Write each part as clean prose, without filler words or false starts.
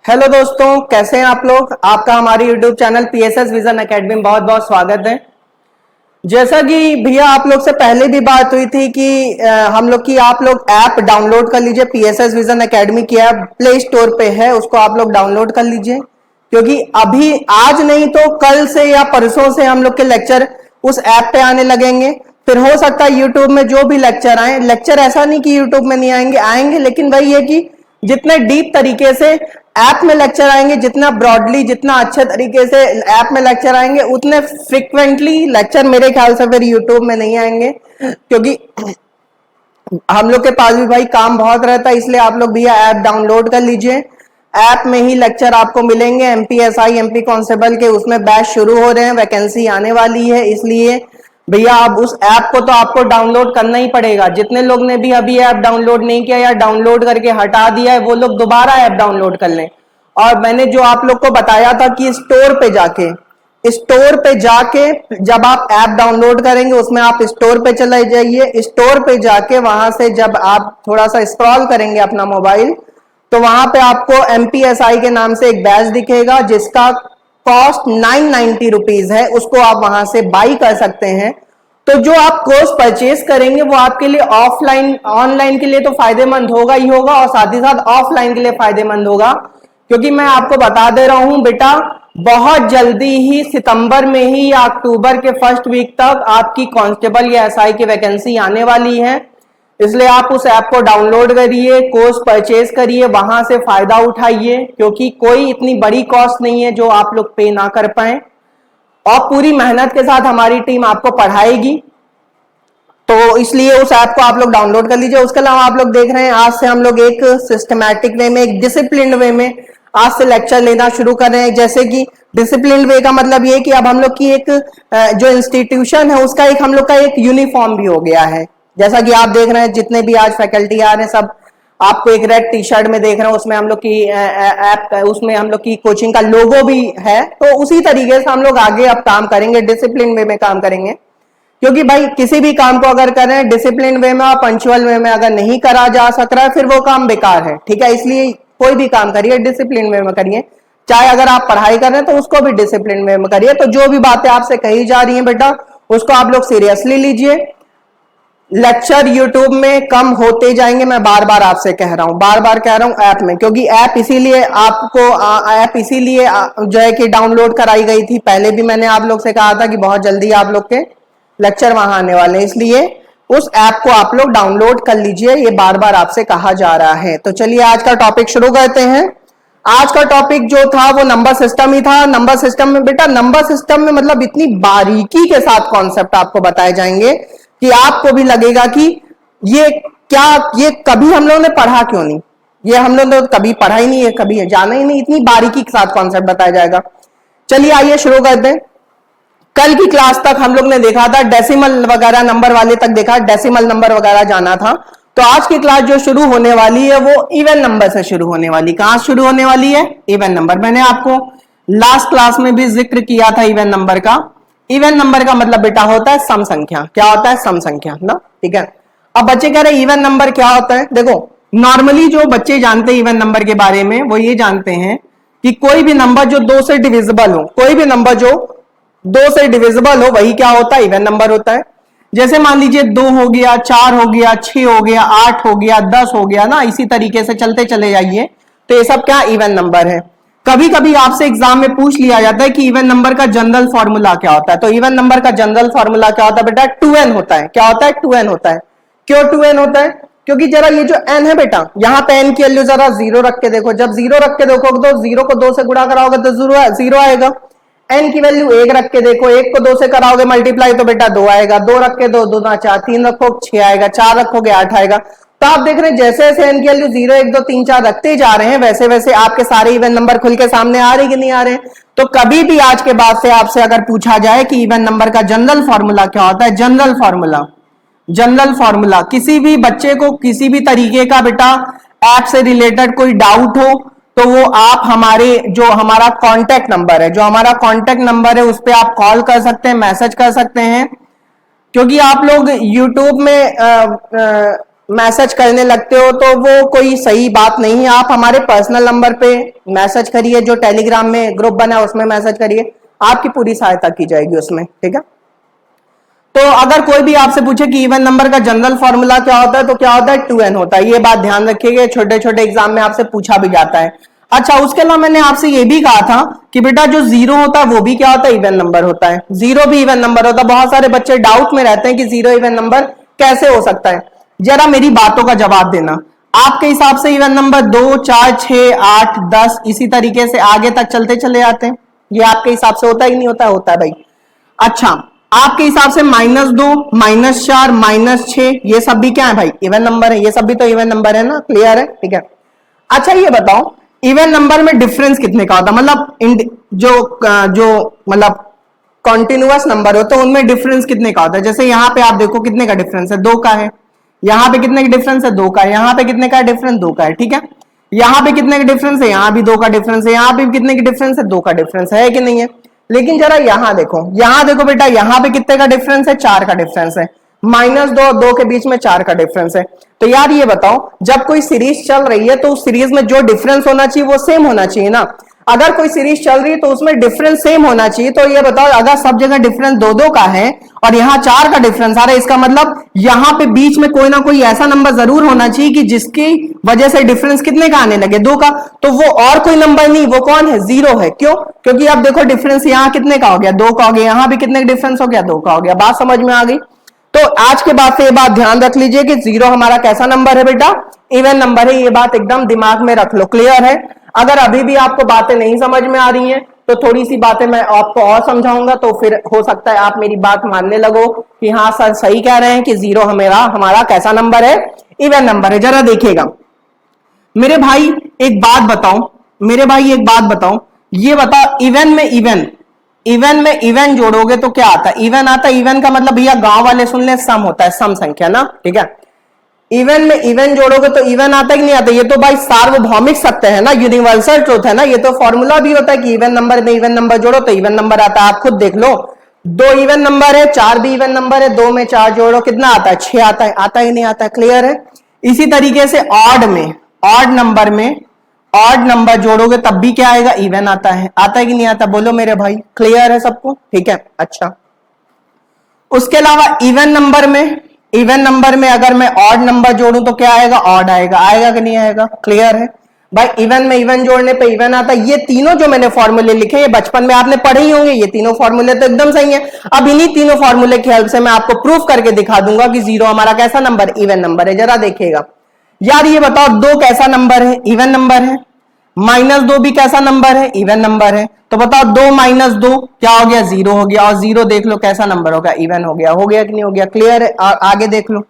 Hello दोस्तों, कैसे हैं आप लोग। आपका हमारे YouTube channel PSS vision academy में बहुत बहुत स्वागत है। जैसा कि भैया आप लोग से पहले भी बात हुई थी कि हम लोग की आप लोग ऐप डाउनलोड कर लीजिए। पीएसएस विजन एकेडमी की ऐप प्ले स्टोर पे है, उसको आप लोग डाउनलोड कर लीजिए, क्योंकि अभी आज नहीं तो कल से या परसों से हम लोग के लेक्चर उस ऐप पे आने लगेंगे। फिर हो सकता है यूट्यूब में जो भी लेक्चर आए, लेक्चर ऐसा नहीं कि यूट्यूब में नहीं आएंगे, आएंगे, लेकिन वही है कि जितने डीप तरीके से ऐप में लेक्चर आएंगे, जितना ब्रॉडली, जितना अच्छे तरीके से ऐप में लेक्चर आएंगे, उतने फ्रिक्वेंटली लेक्चर मेरे ख्याल से फिर यूट्यूब में नहीं आएंगे, क्योंकि हम लोग के पास भी भाई काम बहुत रहता है। इसलिए आप लोग भैया ऐप डाउनलोड कर लीजिए। ऐप में ही लेक्चर आपको मिलेंगे। एमपीएसआई, एमपी कांस्टेबल के उसमें बैच शुरू हो रहे हैं, वैकेंसी आने वाली है, इसलिए भैया अब उस ऐप को तो आपको डाउनलोड करना ही पड़ेगा। जितने लोग ने भी अभी ऐप डाउनलोड नहीं किया या डाउनलोड करके हटा दिया है, वो लोग दोबारा ऐप डाउनलोड कर लें। और मैंने जो आप लोग को बताया था कि स्टोर पे जाके जब आप ऐप डाउनलोड करेंगे, उसमें आप स्टोर पे चले जाइए। स्टोर पे जाके वहां से जब आप थोड़ा सा स्क्रॉल करेंगे अपना मोबाइल, तो वहां पे आपको एमपीएसआई के नाम से एक बैच दिखेगा, जिसका कॉस्ट 990 रुपीज है। उसको आप वहां से बाई कर सकते हैं। तो जो आप कोर्स परचेज करेंगे वो आपके लिए ऑफलाइन, ऑनलाइन के लिए तो फायदेमंद होगा ही होगा, और साथ ही साथ ऑफलाइन के लिए फायदेमंद होगा, क्योंकि मैं आपको बता दे रहा हूं बेटा, बहुत जल्दी ही सितंबर में ही या अक्टूबर के फर्स्ट वीक तक आपकी कांस्टेबल या एसआई की वैकेंसी आने वाली है। इसलिए आप उस ऐप को डाउनलोड करिए, कोर्स परचेज करिए, वहां से फायदा उठाइए, क्योंकि कोई इतनी बड़ी कॉस्ट नहीं है जो आप लोग पे ना कर पाए, और पूरी मेहनत के साथ हमारी टीम आपको पढ़ाएगी। तो इसलिए उस ऐप को आप लोग डाउनलोड कर लीजिए। उसके अलावा आप लोग देख रहे हैं, आज से हम लोग एक सिस्टमैटिक वे में, एक डिसिप्लिन वे में आज से लेक्चर लेना शुरू कर रहे हैं। जैसे कि डिसिप्लिन वे का मतलब ये कि अब हम लोग की एक जो इंस्टीट्यूशन है उसका एक हम लोग का एक यूनिफॉर्म भी हो गया है। जैसा कि आप देख रहे हैं, जितने भी आज फैकल्टी आ रहे हैं सब आपको एक रेड टी शर्ट में देख रहे हैं, उसमें हम लोग की ऐप, उसमें हम लोग की कोचिंग का लोगो भी है। तो उसी तरीके से हम लोग आगे अब काम करेंगे, डिसिप्लिन वे में काम करेंगे, क्योंकि भाई किसी भी काम को अगर कर रहे हैं डिसिप्लिन वे में और पंचुअल वे में अगर नहीं करा जा सक रहा है, फिर वो काम बेकार है। ठीक है, इसलिए कोई भी काम करिए डिसिप्लिन वे में करिए। चाहे अगर आप पढ़ाई कर रहे हैं तो उसको भी डिसिप्लिन वे में करिए। तो जो भी बातें आपसे कही जा रही हैं बेटा, उसको आप लोग सीरियसली लीजिए। लेक्चर यूट्यूब में कम होते जाएंगे, मैं बार बार आपसे कह रहा हूं, बार बार कह रहा हूं ऐप में, क्योंकि ऐप इसीलिए आपको ऐप इसीलिए जो है कि डाउनलोड कराई गई थी। पहले भी मैंने आप लोग से कहा था कि बहुत जल्दी आप लोग के लेक्चर वहां आने वाले हैं, इसलिए उस ऐप को आप लोग डाउनलोड कर लीजिए, ये बार बार आपसे कहा जा रहा है। तो चलिए आज का टॉपिक शुरू करते हैं। आज का टॉपिक जो था वो नंबर सिस्टम ही था। नंबर सिस्टम में बेटा, नंबर सिस्टम में मतलब इतनी बारीकी के साथ कॉन्सेप्ट आपको बताए जाएंगे कि आपको भी लगेगा कि ये क्या, ये कभी हम लोगों ने पढ़ा क्यों नहीं, ये हम लोग ने कभी पढ़ा ही नहीं है, कभी जाना ही नहीं। इतनी बारीकी के साथ कॉन्सेप्ट बताया जाएगा। चलिए आइए शुरू करते हैं। कल की क्लास तक हम लोग ने देखा था डेसिमल वगैरह नंबर वाले तक देखा, डेसिमल नंबर वगैरह जाना था। तो आज की क्लास जो शुरू होने वाली है वो इवन नंबर से शुरू होने वाली। कहां शुरू होने वाली है? Even number. मैंने आपको लास्ट क्लास में भी जिक्र किया था इवन नंबर का। इवन नंबर का मतलब बेटा होता है सम संख्या। क्या होता है? सम संख्या ना। ठीक है, अब बच्चे कह रहे इवन नंबर क्या होता है। देखो, नॉर्मली जो बच्चे जानते हैं इवन नंबर के बारे में, वो ये जानते हैं कि कोई भी नंबर जो 2 से डिविजिबल हो, कोई भी नंबर जो 2 से डिविजिबल हो, वही क्या होता है? इवन नंबर होता है। जैसे मान लीजिए 2 हो गया, 4 हो गया, 6 हो गया, 8 हो गया, 10 हो गया ना, इसी तरीके से चलते चले जाइए। तो ये सब क्या? इवन नंबर है। कभी कभी आपसे एग्जाम में पूछ लिया जाता है कि इवन नंबर का जनरल फॉर्मूला क्या होता है। तो इवन नंबर का जनरल फॉर्मूला क्या होता है बेटा? 2n होता है। क्या होता है? 2n होता है। क्यों 2n होता है? क्योंकि जरा ये जो n है बेटा, यहां पे n की वैल्यू जरा 0 रख के देखो। जब 0 रख के देखोगे तो 0 को 2 से गुणा कराओगे तो 0 आएगा। n की वैल्यू 1 रख के देखो, 1 को 2 से कराओगे मल्टीप्लाई तो बेटा 2 आएगा। 2 रख के 2 2 4, 3 रखो 6 आएगा, 4 रखोगे 8 आएगा। तो आप देख रहे हैं जैसे जैसे n की वैल्यू 0 1 2 3 4 रखते जा रहे हैं, वैसे वैसे आपके सारे इवन नंबर खुल के सामने आ रहे कि नहीं आ रहे हैं। तो कभी भी आज के बाद से आपसे अगर पूछा जाए कि इवन नंबर का जनरल फॉर्मूला क्या होता है, जनरल फॉर्मूला, जनरल फॉर्मूला, किसी भी बच्चे को किसी भी तरीके का बेटा ऐप से रिलेटेड कोई डाउट हो, तो वो आप हमारे जो हमारा कांटेक्ट नंबर है, जो हमारा कांटेक्ट नंबर है, उस पर आप कॉल कर सकते हैं, मैसेज कर सकते हैं। क्योंकि आप लोग यूट्यूब में मैसेज करने लगते हो तो वो कोई सही बात नहीं है। आप हमारे पर्सनल नंबर पे मैसेज करिए, जो टेलीग्राम में ग्रुप बना है उसमें मैसेज करिए, आपकी पूरी सहायता की जाएगी उसमें, ठीक है। तो अगर कोई भी आपसे पूछे कि इवन नंबर का जनरल फॉर्मूला क्या होता है, तो क्या होता है, 2n होता है। ये बात ध्यान रखिएगा, छोटे छोटे एग्जाम में आपसे पूछा भी जाता है। अच्छा, उसके अलावा मैंने आपसे ये भी कहा था कि बेटा जो जीरो होता है वो भी क्या होता है, इवन नंबर होता है। जीरो भी इवन नंबर होता है। बहुत सारे बच्चे डाउट में रहते हैं कि जीरो इवन नंबर कैसे हो सकता है। जरा मेरी बातों का जवाब देना। आपके हिसाब से इवन नंबर 2, 4, 6, 8, 10 इसी तरीके से आगे तक चलते चले जाते हैं। ये आपके हिसाब से होता है कि नहीं होता है? होता है भाई। अच्छा, आपके हिसाब से -2, -4, -6 ये सब भी क्या है भाई, इवन नंबर है। ये सब भी तो इवन नंबर है ना, क्लियर है, ठीक है। अच्छा ये बताओ, इवन नंबर में डिफरेंस कितने का होता है? मतलब जो मतलब कॉन्टिन्यूअस नंबर हो तो उनमें डिफरेंस कितने का होता है? जैसे यहाँ पे आप देखो कितने का डिफरेंस है, 2 का है। यहाँ पे कितने का डिफरेंस है, 2 का है। यहाँ पे कितने का डिफरेंस, 2 का है, ठीक है। यहाँ पे कितने का डिफरेंस है, यहाँ भी 2 का डिफरेंस है। यहाँ पे कितने का डिफरेंस है, 2 का डिफरेंस है कि नहीं है? लेकिन जरा यहाँ देखो बेटा, यहाँ पे कितने का डिफरेंस है, 4 का डिफरेंस है। -2 और 2 के बीच में 4 का डिफरेंस है। तो यार ये बताओ, जब कोई सीरीज चल रही है तो उस सीरीज में जो डिफरेंस होना चाहिए वो सेम होना चाहिए ना। अगर कोई सीरीज चल रही है तो उसमें डिफरेंस सेम होना चाहिए। तो ये बताओ, अगर सब जगह डिफरेंस 2-2 का है और यहाँ 4 का डिफरेंस आ रहा है, इसका मतलब यहाँ पे बीच में कोई ना कोई ऐसा नंबर जरूर होना चाहिए कि जिसकी वजह से डिफरेंस कितने का आने लगे, 2 का। तो वो और कोई नंबर नहीं, वो कौन है, 0 है। क्यों? क्योंकि अब देखो डिफरेंस यहाँ कितने का हो गया, 2 का हो गया। यहाँ भी कितने का डिफरेंस हो गया, 2 का हो गया। बात समझ में आ गई? तो आज के बाद से ये बात ध्यान रख लीजिए कि 0 हमारा कैसा नंबर है बेटा, इवन नंबर है। ये बात एकदम दिमाग में रख लो, क्लियर है? अगर अभी भी आपको बातें नहीं समझ में आ रही हैं तो थोड़ी सी बातें मैं आपको और समझाऊंगा, तो फिर हो सकता है आप मेरी बात मानने लगो कि हाँ सर सही कह रहे हैं कि 0 हमारा कैसा नंबर है, इवन नंबर है। जरा देखिएगा मेरे भाई, एक बात बताओ, ये बताओ, इवन में इवन जोड़ोगे तो क्या आता है, इवन आता है। इवन का मतलब भैया गांव वाले सुन ले, सम होता है, सम संख्या ना, ठीक है। इवन में इवन जोड़ोगे तो इवन आता है कि नहीं आता? ये तो भाई सार्वभौमिक सत्य है ना, यूनिवर्सल ट्रूथ है ना। ये तो फॉर्मूला भी होता है कि इवन नंबर में इवन नंबर जोड़ो तो इवन नंबर आता है। आप खुद देख लो, 2 इवन नंबर है, 4 भी इवन नंबर है, 2 में 4 जोड़ो कितना आता है, 6 आता है। आता ही नहीं आता है, क्लियर है? इसी तरीके से ऑड नंबर जोड़ोगे तब भी क्या आएगा, इवन आता है। आता है कि नहीं आता? बोलो मेरे भाई, क्लियर है सबको? ठीक है। अच्छा, उसके अलावा इवन नंबर में अगर मैं ऑड नंबर जोड़ूं तो क्या आएगा, ऑड आएगा। आएगा कि नहीं आएगा? क्लियर है भाई? इवन में इवन जोड़ने पे इवन आता है। ये तीनों जो मैंने फॉर्मूले लिखे, ये बचपन में आपने पढ़े ही होंगे। ये तीनों फॉर्मूले तो एकदम सही है। अब इन्हीं तीनों फॉर्मूले की हेल्प से मैं आपको प्रूफ करके दिखा दूंगा कि 0 हमारा कैसा नंबर, इवन नंबर है। जरा देखिएगा यार, ये बताओ 2 कैसा नंबर है, इवन नंबर है। -2 भी कैसा नंबर है, इवन नंबर है। तो बताओ 2 - 2 क्या हो गया, 0 हो गया। और 0 देख लो कैसा नंबर होगा, इवन हो गया। हो गया कि नहीं हो गया? क्लियर है? आगे देख लो,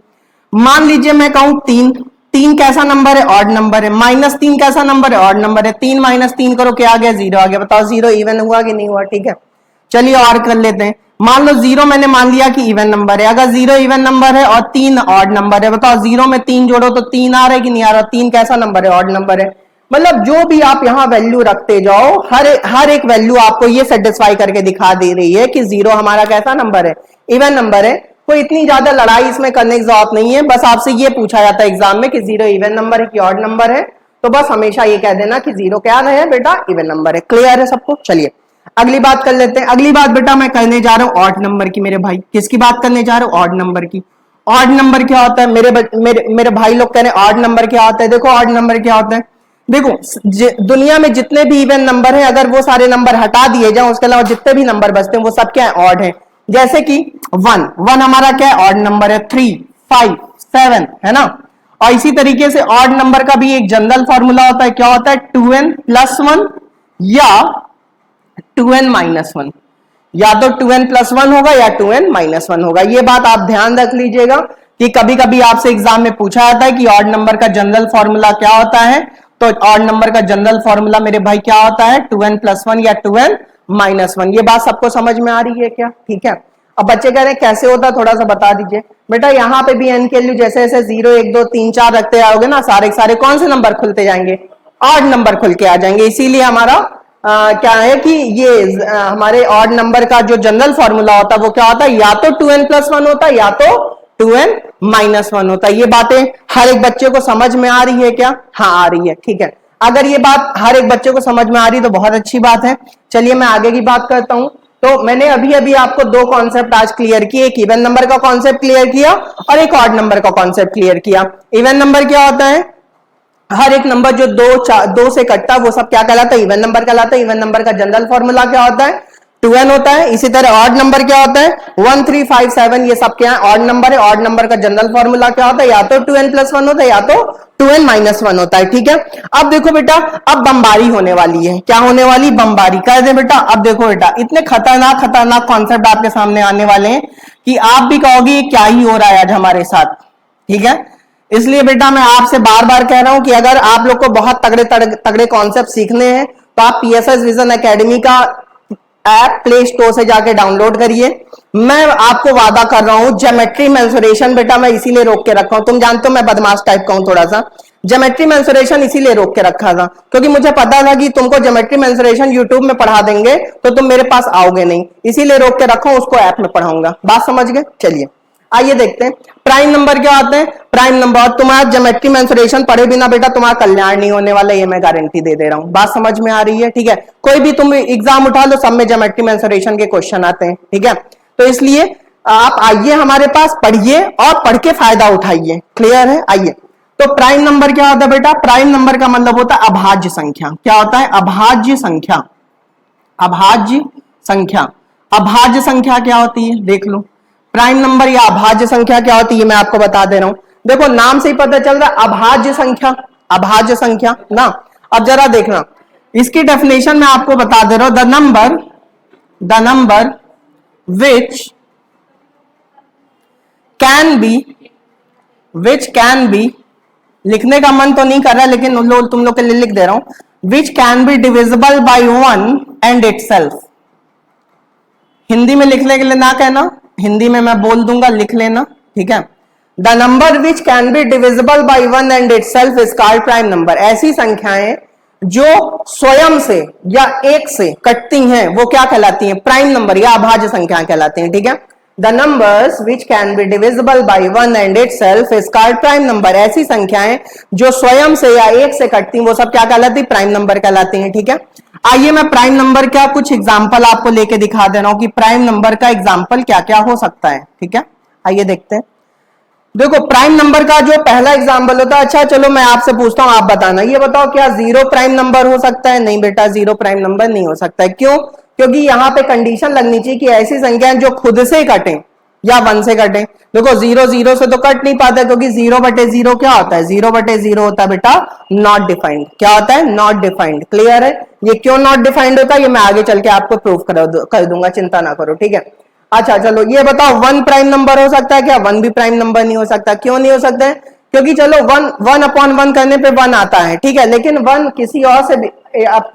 मान लीजिए मैं कहूं 3 कैसा नंबर है, ऑड नंबर है। -3 कैसा नंबर है, ऑड नंबर है। 3 - 3 करो, क्या आ गया, 0 आ गया। बताओ 0 इवन हुआ कि नहीं हुआ? ठीक है, चलिए और कर लेते हैं। मान लो 0 मैंने मान लिया कि इवन नंबर है। अगर 0 इवन नंबर है और 3 ऑड नंबर है, बताओ 0 में 3 जोड़ो तो 3 आ रहा है कि नहीं आ रहा? 3 कैसा नंबर है, ऑड नंबर है। मतलब जो भी आप यहां वैल्यू रखते जाओ, हर एक वैल्यू आपको ये सेटिस्फाई करके दिखा दे रही है कि 0 हमारा कैसा नंबर है, इवन नंबर है। कोई इतनी ज्यादा लड़ाई इसमें करने की जरूरत नहीं है। बस आपसे ये पूछा जाता है एग्जाम में कि 0 इवन नंबर है कि ऑड नंबर है, तो बस हमेशा ये कह देना कि 0 क्या है बेटा, इवन नंबर है। क्लियर है सबको? चलिए अगली बात कर लेते हैं। अगली बात बेटा मैं करने जा रहा हूं ऑड नंबर की। मेरे भाई किसकी बात करने जा रहा हूं? ऑड नंबर की। ऑड नंबर क्या होता है? मेरे भाई लोग कह रहे हैं ऑड नंबर क्या होता है। देखो ऑड नंबर क्या होता है, देखो दुनिया में जितने भी इवन नंबर हैं, अगर वो सारे नंबर हटा दिए जाए, उसके अलावा जितने भी नंबर बचते हैं वो सब क्या है, ऑड है। जैसे कि 1 हमारा क्या है, ऑड नंबर है। 3, 5, 7 है ना। और इसी तरीके से ऑड नंबर का भी एक जनरल फॉर्मूला होता है। क्या होता है? 2n + 1 या 2n - 1। या तो 2n + 1 होगा या 2n - 1 होगा। ये बात आप ध्यान रख लीजिएगा कि कभी कभी आपसे एग्जाम में पूछा जाता है कि ऑड नंबर का जनरल फॉर्मूला क्या होता है। तो ऑड नंबर का जनरल फॉर्मूला मेरे भाई क्या होता है, 2n + 1 या 2n - 1। ये बात सबको समझ में आ रही है क्या? ठीक है। अब बच्चे कह रहे हैं कैसे होता, थोड़ा सा बता दीजिए बेटा। यहाँ पे भी n के वैल्यू जैसे जैसे 0, 1, 2, 3, 4 रखते जाओगे ना, सारे सारे कौन से नंबर खुलते जाएंगे, ऑड नंबर खुल के आ जाएंगे। इसीलिए हमारा क्या है कि ये हमारे ऑड नंबर का जो जनरल फॉर्मूला होता है वो क्या होता है, या तो 2n + 1 होता है या तो 2n-1 होता है। ये बातें हर एक बच्चे को समझ में आ रही है क्या? हाँ आ रही है, ठीक है। अगर ये बात हर एक बच्चे को समझ में आ रही तो बहुत अच्छी बात है। चलिए मैं आगे की बात करता हूं। तो मैंने अभी अभी आपको दो कॉन्सेप्ट आज क्लियर किए, एक इवन नंबर का कॉन्सेप्ट क्लियर किया और एक ऑड नंबर का कॉन्सेप्ट क्लियर किया। इवन नंबर क्या होता है? हर एक नंबर जो दो से कटता है वो सब क्या कहलाता है? इवन नंबर कहलाता है। इवन नंबर का जनरल फॉर्मूला क्या होता है? 2n होता है। इसी तरह ऑड नंबर क्या होता है? 1 3 5 7, ये सब क्या है? ऑड नंबर है। ऑड नंबर का जनरल फॉर्मूला क्या होता है? या तो 2n+1 होता है या तो 2n-1 होता है, ठीक है। अब देखो बेटा, अब बमबारी होने वाली है। क्या होने वाली? बमबारी कर दे बेटा। अब देखो बेटा, इतने खतरनाक खतरनाक कॉन्सेप्ट आपके सामने आने वाले हैं कि आप भी कहोगे क्या ही हो रहा है आज हमारे साथ, ठीक है। इसलिए बेटा मैं आपसे बार बार कह रहा हूं कि अगर आप लोग को बहुत तगड़े तगड़े कॉन्सेप्ट सीखने हैं तो आप पीएसएस विजन एकेडमी का ऐप प्ले स्टोर से जाके डाउनलोड करिए। मैं आपको वादा कर रहा हूं, ज्योमेट्री मेंसुरेशन बेटा मैं इसीलिए रोक के रखा हूं। तुम जानते हो मैं बदमाश टाइप का हूं थोड़ा सा। ज्योमेट्री मेंसुरेशन इसीलिए रोक के रखा था क्योंकि मुझे पता था कि तुमको ज्योमेट्री मेंसुरेशन यूट्यूब में पढ़ा देंगे तो तुम मेरे पास आओगे नहीं, इसीलिए रोक के रखा हूं, उसको ऐप में पढ़ाऊंगा। बात समझ गए? चलिए आइए देखते हैं प्राइम नंबर क्या होते हैं। प्राइम नंबर, तुम्हारा ज्योमेट्री मेंसुरेशन पढ़े बिना बेटा तुम्हारा कल्याण नहीं होने वाला, ये मैं गारंटी दे दे रहा हूं। बात समझ में आ रही है? ठीक है। कोई भी तुम एग्जाम उठा लो, सब में ज्योमेट्री मेंसुरेशन के क्वेश्चन आते हैं, ठीक है। तो इसलिए आप आइए हमारे पास, पढ़िए और पढ़ के फायदा उठाइए। क्लियर है? आइए। तो प्राइम नंबर क्या होता है बेटा? प्राइम नंबर का मतलब होता है अभाज्य संख्या। क्या होता है? अभाज्य संख्या। अभाज्य संख्या। अभाज्य संख्या क्या होती है? देख लो, प्राइम नंबर या अभाज्य संख्या क्या होती है मैं आपको बता दे रहा हूं। देखो नाम से ही पता चल रहा है अभाज्य संख्या, अभाज्य संख्या ना। अब जरा देखना, इसकी डेफिनेशन मैं आपको बता दे रहा हूं। The number which can be, लिखने का मन तो नहीं कर रहा लेकिन तुम लोग के लिए लिख दे रहा हूं। Which can be divisible by 1 and itself. Hindi में लिखने के लिए ना कहना, हिंदी में मैं बोल दूंगा, लिख लेना, ठीक है। The number which can be divisible by 1 and itself is called prime number. ऐसी संख्याएं जो स्वयं से या एक से कटती हैं वो क्या कहलाती हैं? प्राइम नंबर या अभाज्य संख्याएं कहलाती हैं, ठीक है। The numbers which can be divisible by 1 and itself is called prime number. ऐसी संख्याएं जो स्वयं से या एक से कटती हैं वो सब क्या कहलाती? प्राइम नंबर कहलाती हैं, ठीक है। आइए मैं प्राइम नंबर का कुछ एग्जाम्पल आपको लेके दिखा दे रहा हूं कि प्राइम नंबर का एग्जाम्पल क्या क्या हो सकता है, ठीक है। आइए देखते हैं। देखो प्राइम नंबर का जो पहला एग्जाम्पल होता है, अच्छा चलो मैं आपसे पूछता हूं, आप बताना, ये बताओ क्या 0 प्राइम नंबर हो सकता है? नहीं बेटा, 0 प्राइम नंबर नहीं हो सकता है। क्यों? क्योंकि यहां पे कंडीशन लगनी चाहिए कि ऐसी संख्याएं जो खुद से कटें या 1 से कटें। देखो 0 0 से तो कट नहीं पाता क्योंकि 0/0 क्या होता है? 0/0 होता है बेटा नॉट डिफाइंड। क्या होता है? Not defined. क्लियर है? ये क्यों नॉट डिफाइंड होता है ये मैं आगे चल के आपको प्रूफ कर दूंगा, चिंता ना करो, ठीक है। अच्छा चलो ये बताओ 1 प्राइम नंबर हो सकता है क्या? 1 भी प्राइम नंबर नहीं हो सकता। क्यों नहीं हो सकता है? क्योंकि चलो 1/1 करने पे 1 आता है, ठीक है, लेकिन 1 किसी और से भी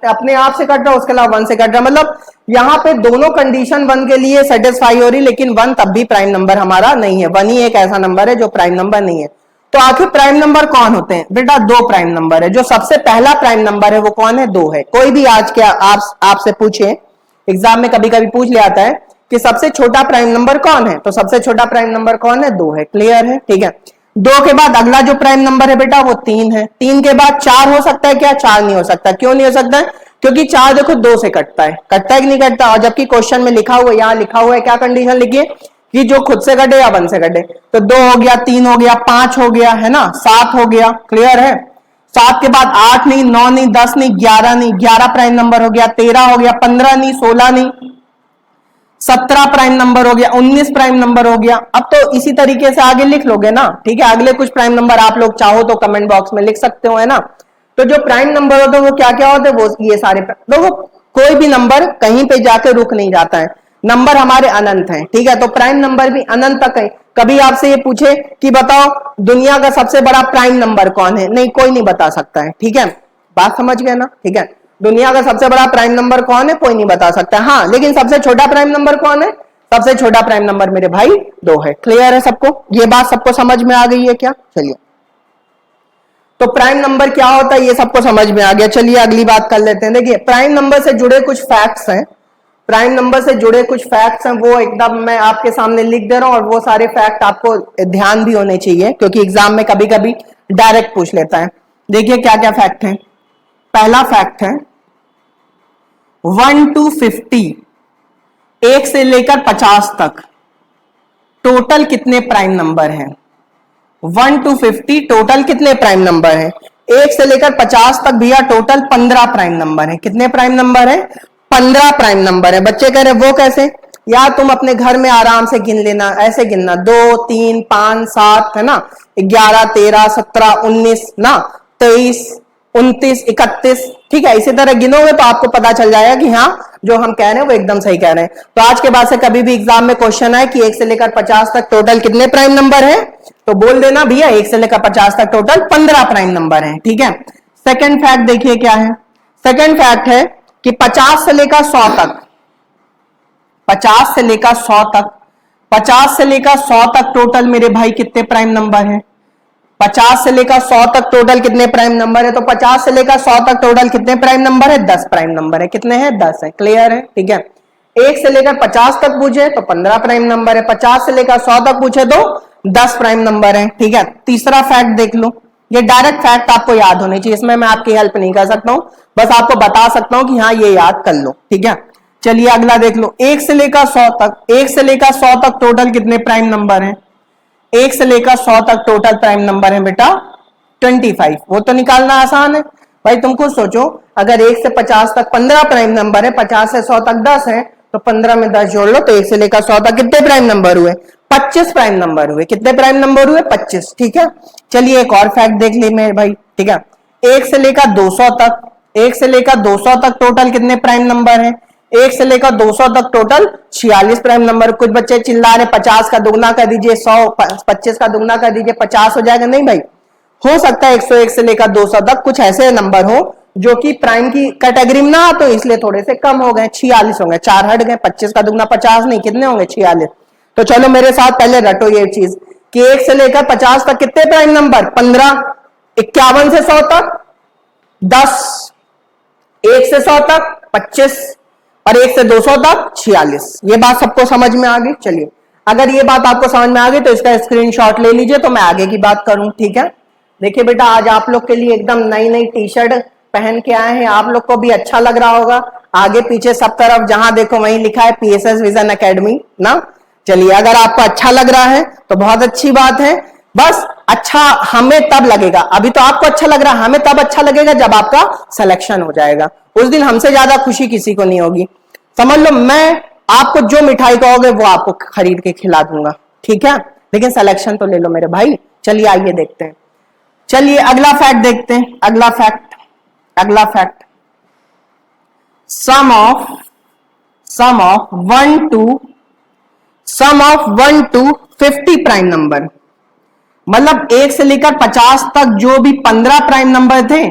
अपने आप से कट रहा है, उसके अलावा 1 से कट रहा है, मतलब यहाँ पे दोनों कंडीशन 1 के लिए सेटिस्फाई हो रही, लेकिन 1 तब भी प्राइम नंबर हमारा नहीं है। 1 ही एक ऐसा नंबर है जो प्राइम नंबर नहीं है। तो आखिर प्राइम नंबर कौन होते हैं? बेटा 2 प्राइम नंबर है। जो सबसे पहला प्राइम नंबर है वो कौन है? 2 है। कोई भी आज क्या आपसे पूछे, एग्जाम में कभी कभी पूछ ले आता है कि सबसे छोटा प्राइम नंबर कौन है, तो सबसे छोटा प्राइम नंबर कौन है? 2 है। क्लियर है? ठीक है। 2 के बाद अगला जो प्राइम नंबर है बेटा वो 3 है। 3 के बाद 4 हो सकता है क्या? 4 नहीं हो सकता। क्यों नहीं हो सकता है? क्योंकि 4 देखो 2 से कटता है कि नहीं कटता? और जबकि क्वेश्चन में लिखा हुआ है, यहां लिखा हुआ है, क्या कंडीशन लिखी है कि जो खुद से कटे या 1 से कटे। तो 2 हो गया, 3 हो गया, 5 हो गया, है ना, 7 हो गया। क्लियर है? 7 के बाद 8 नहीं, 9 नहीं, 10 नहीं, 11 नहीं, 11 प्राइम नंबर हो गया, 13 हो गया, 15 नहीं, 16 नहीं, 17 प्राइम नंबर हो गया, 19 प्राइम नंबर हो गया। अब तो इसी तरीके से आगे लिख लोगे ना, ठीक है। अगले कुछ प्राइम नंबर आप लोग चाहो तो कमेंट बॉक्स में लिख सकते हो, है ना। तो जो प्राइम नंबर होते हैं वो क्या क्या होते हैं? वो ये सारे, देखो कोई भी नंबर कहीं पे जाके रुक नहीं जाता है, नंबर हमारे अनंत हैं, ठीक है। तो प्राइम नंबर भी अनंत तक है। कभी आपसे ये पूछे कि बताओ दुनिया का सबसे बड़ा प्राइम नंबर कौन है? नहीं, कोई नहीं बता सकता है, ठीक है। बात समझ गए ना? ठीक है। दुनिया का सबसे बड़ा प्राइम नंबर कौन है? कोई नहीं बता सकता। हाँ, लेकिन सबसे छोटा प्राइम नंबर कौन है? सबसे छोटा प्राइम नंबर मेरे भाई 2 है। क्लियर है सबको? ये बात सबको समझ में आ गई है क्या? चलिए, तो प्राइम नंबर क्या होता है ये सबको समझ में आ गया। चलिए अगली बात कर लेते हैं। देखिए प्राइम नंबर से जुड़े कुछ फैक्ट्स हैं प्राइम नंबर से जुड़े कुछ फैक्ट्स हैं, वो एकदम मैं आपके सामने लिख दे रहा हूं, और वो सारे फैक्ट आपको ध्यान भी होने चाहिए क्योंकि एग्जाम में कभी कभी डायरेक्ट पूछ लेता है। देखिए क्या क्या फैक्ट है। पहला फैक्ट है 1 to 50, 1 से लेकर 50 तक टोटल कितने प्राइम नंबर हैं? 1 to 50 टोटल कितने प्राइम नंबर हैं? 1 से लेकर 50 तक भैया टोटल 15 प्राइम नंबर है। कितने प्राइम नंबर है? 15 प्राइम नंबर है। बच्चे कह रहे वो कैसे? या तुम अपने घर में आराम से गिन लेना, ऐसे गिनना 2 3 5 7 है ना, 11 13 17 19 ना, 23 29 31, ठीक है। इसी तरह गिनोगे तो आपको पता चल जाएगा कि हाँ जो हम कह रहे हैं वो एकदम सही कह रहे हैं। तो आज के बाद से कभी भी एग्जाम में क्वेश्चन है कि 1 से लेकर 50 तक टोटल कितने प्राइम नंबर है, तो बोल देना भैया 1 से लेकर 50 तक टोटल 15 प्राइम नंबर है, ठीक है। सेकंड फैक्ट देखिए क्या है। सेकंड फैक्ट है कि 50 से लेकर 100 तक, 50 से लेकर 100 तक, 50 से लेकर 100 तक टोटल मेरे भाई कितने प्राइम नंबर है? 50 से लेकर 100 तक टोटल कितने प्राइम नंबर है? तो 50 से लेकर 100 तक टोटल कितने प्राइम नंबर है? 10 प्राइम नंबर है। कितने हैं? 10 है। क्लियर है, ठीक है। 1 से लेकर 50 तक पूछे तो 15 प्राइम नंबर है, 50 से लेकर 100 तक पूछे तो 10 प्राइम नंबर है, ठीक है। तीसरा फैक्ट देख लो, ये डायरेक्ट फैक्ट आपको याद होने चाहिए, इसमें मैं आपकी हेल्प नहीं कर सकता हूं, बस आपको बता सकता हूं कि हाँ ये याद कर लो, ठीक है। चलिए अगला देख लो, 1 से लेकर 100 तक, 1 से लेकर 100 तक टोटल कितने प्राइम नंबर हैं? 1 से लेकर 100 तक टोटल प्राइम नंबर है बेटा 25। वो तो निकालना आसान है भाई, तुम खुद सोचो, अगर 1 से 50 तक 15 प्राइम नंबर है, 50 से 100 तक 10 है, तो 15 में 10 जोड़ लो तो 1 से लेकर 100 तक कितने प्राइम नंबर हुए? 25 प्राइम नंबर हुए। कितने प्राइम नंबर हुए? 25, ठीक है। चलिए एक और फैक्ट देख ली मेरे भाई, ठीक है। 1 से लेकर 200 तक, 1 से लेकर 200 तक टोटल कितने प्राइम नंबर है? 1 से लेकर 200 तक टोटल 46 प्राइम नंबर। कुछ बच्चे चिल्ला रहे 50 का दुगना कर दीजिए, 100 25 का दुगना कर दीजिए 50 हो जाएगा। नहीं भाई, हो सकता है 101 से लेकर 200 तक कुछ ऐसे नंबर हो जो कि प्राइम की कैटेगरी में ना, तो इसलिए थोड़े से कम हो गए, 46 हो गए, 4 हट गए। 25 का दुगना 50 नहीं, कितने होंगे? 46। तो चलो मेरे साथ पहले रटो ये चीज कि 1 से लेकर 50 तक कितने प्राइम नंबर? 15, 51 से 100 तक 10, 1 से 100 तक 25 और 1 से 200 तक 46। ये बात सबको समझ में आ गई? चलिए अगर ये बात आपको समझ में आ गई तो इसका स्क्रीनशॉट ले लीजिए तो मैं आगे की बात करूं, ठीक है। देखिए बेटा, आज आप लोग के लिए एकदम नई नई टी शर्ट पहन के आए हैं, आप लोग को भी अच्छा लग रहा होगा। आगे पीछे सब तरफ जहां देखो वहीं लिखा है PSS विजन एकेडमी ना। चलिए अगर आपको अच्छा लग रहा है तो बहुत अच्छी बात है, बस अच्छा हमें तब लगेगा, अभी तो आपको अच्छा लग रहा है, हमें तब अच्छा लगेगा जब आपका सिलेक्शन हो जाएगा। उस दिन हमसे ज्यादा खुशी किसी को नहीं होगी। समझ लो, मैं आपको जो मिठाई कहोगे वो आपको खरीद के खिला दूंगा, ठीक है, लेकिन सिलेक्शन तो ले लो मेरे भाई। चलिए आइए देखते हैं, चलिए अगला फैक्ट देखते हैं। अगला fact sum of 1 to 50 prime number, मतलब 1 से लेकर 50 तक जो भी 15 प्राइम नंबर थे,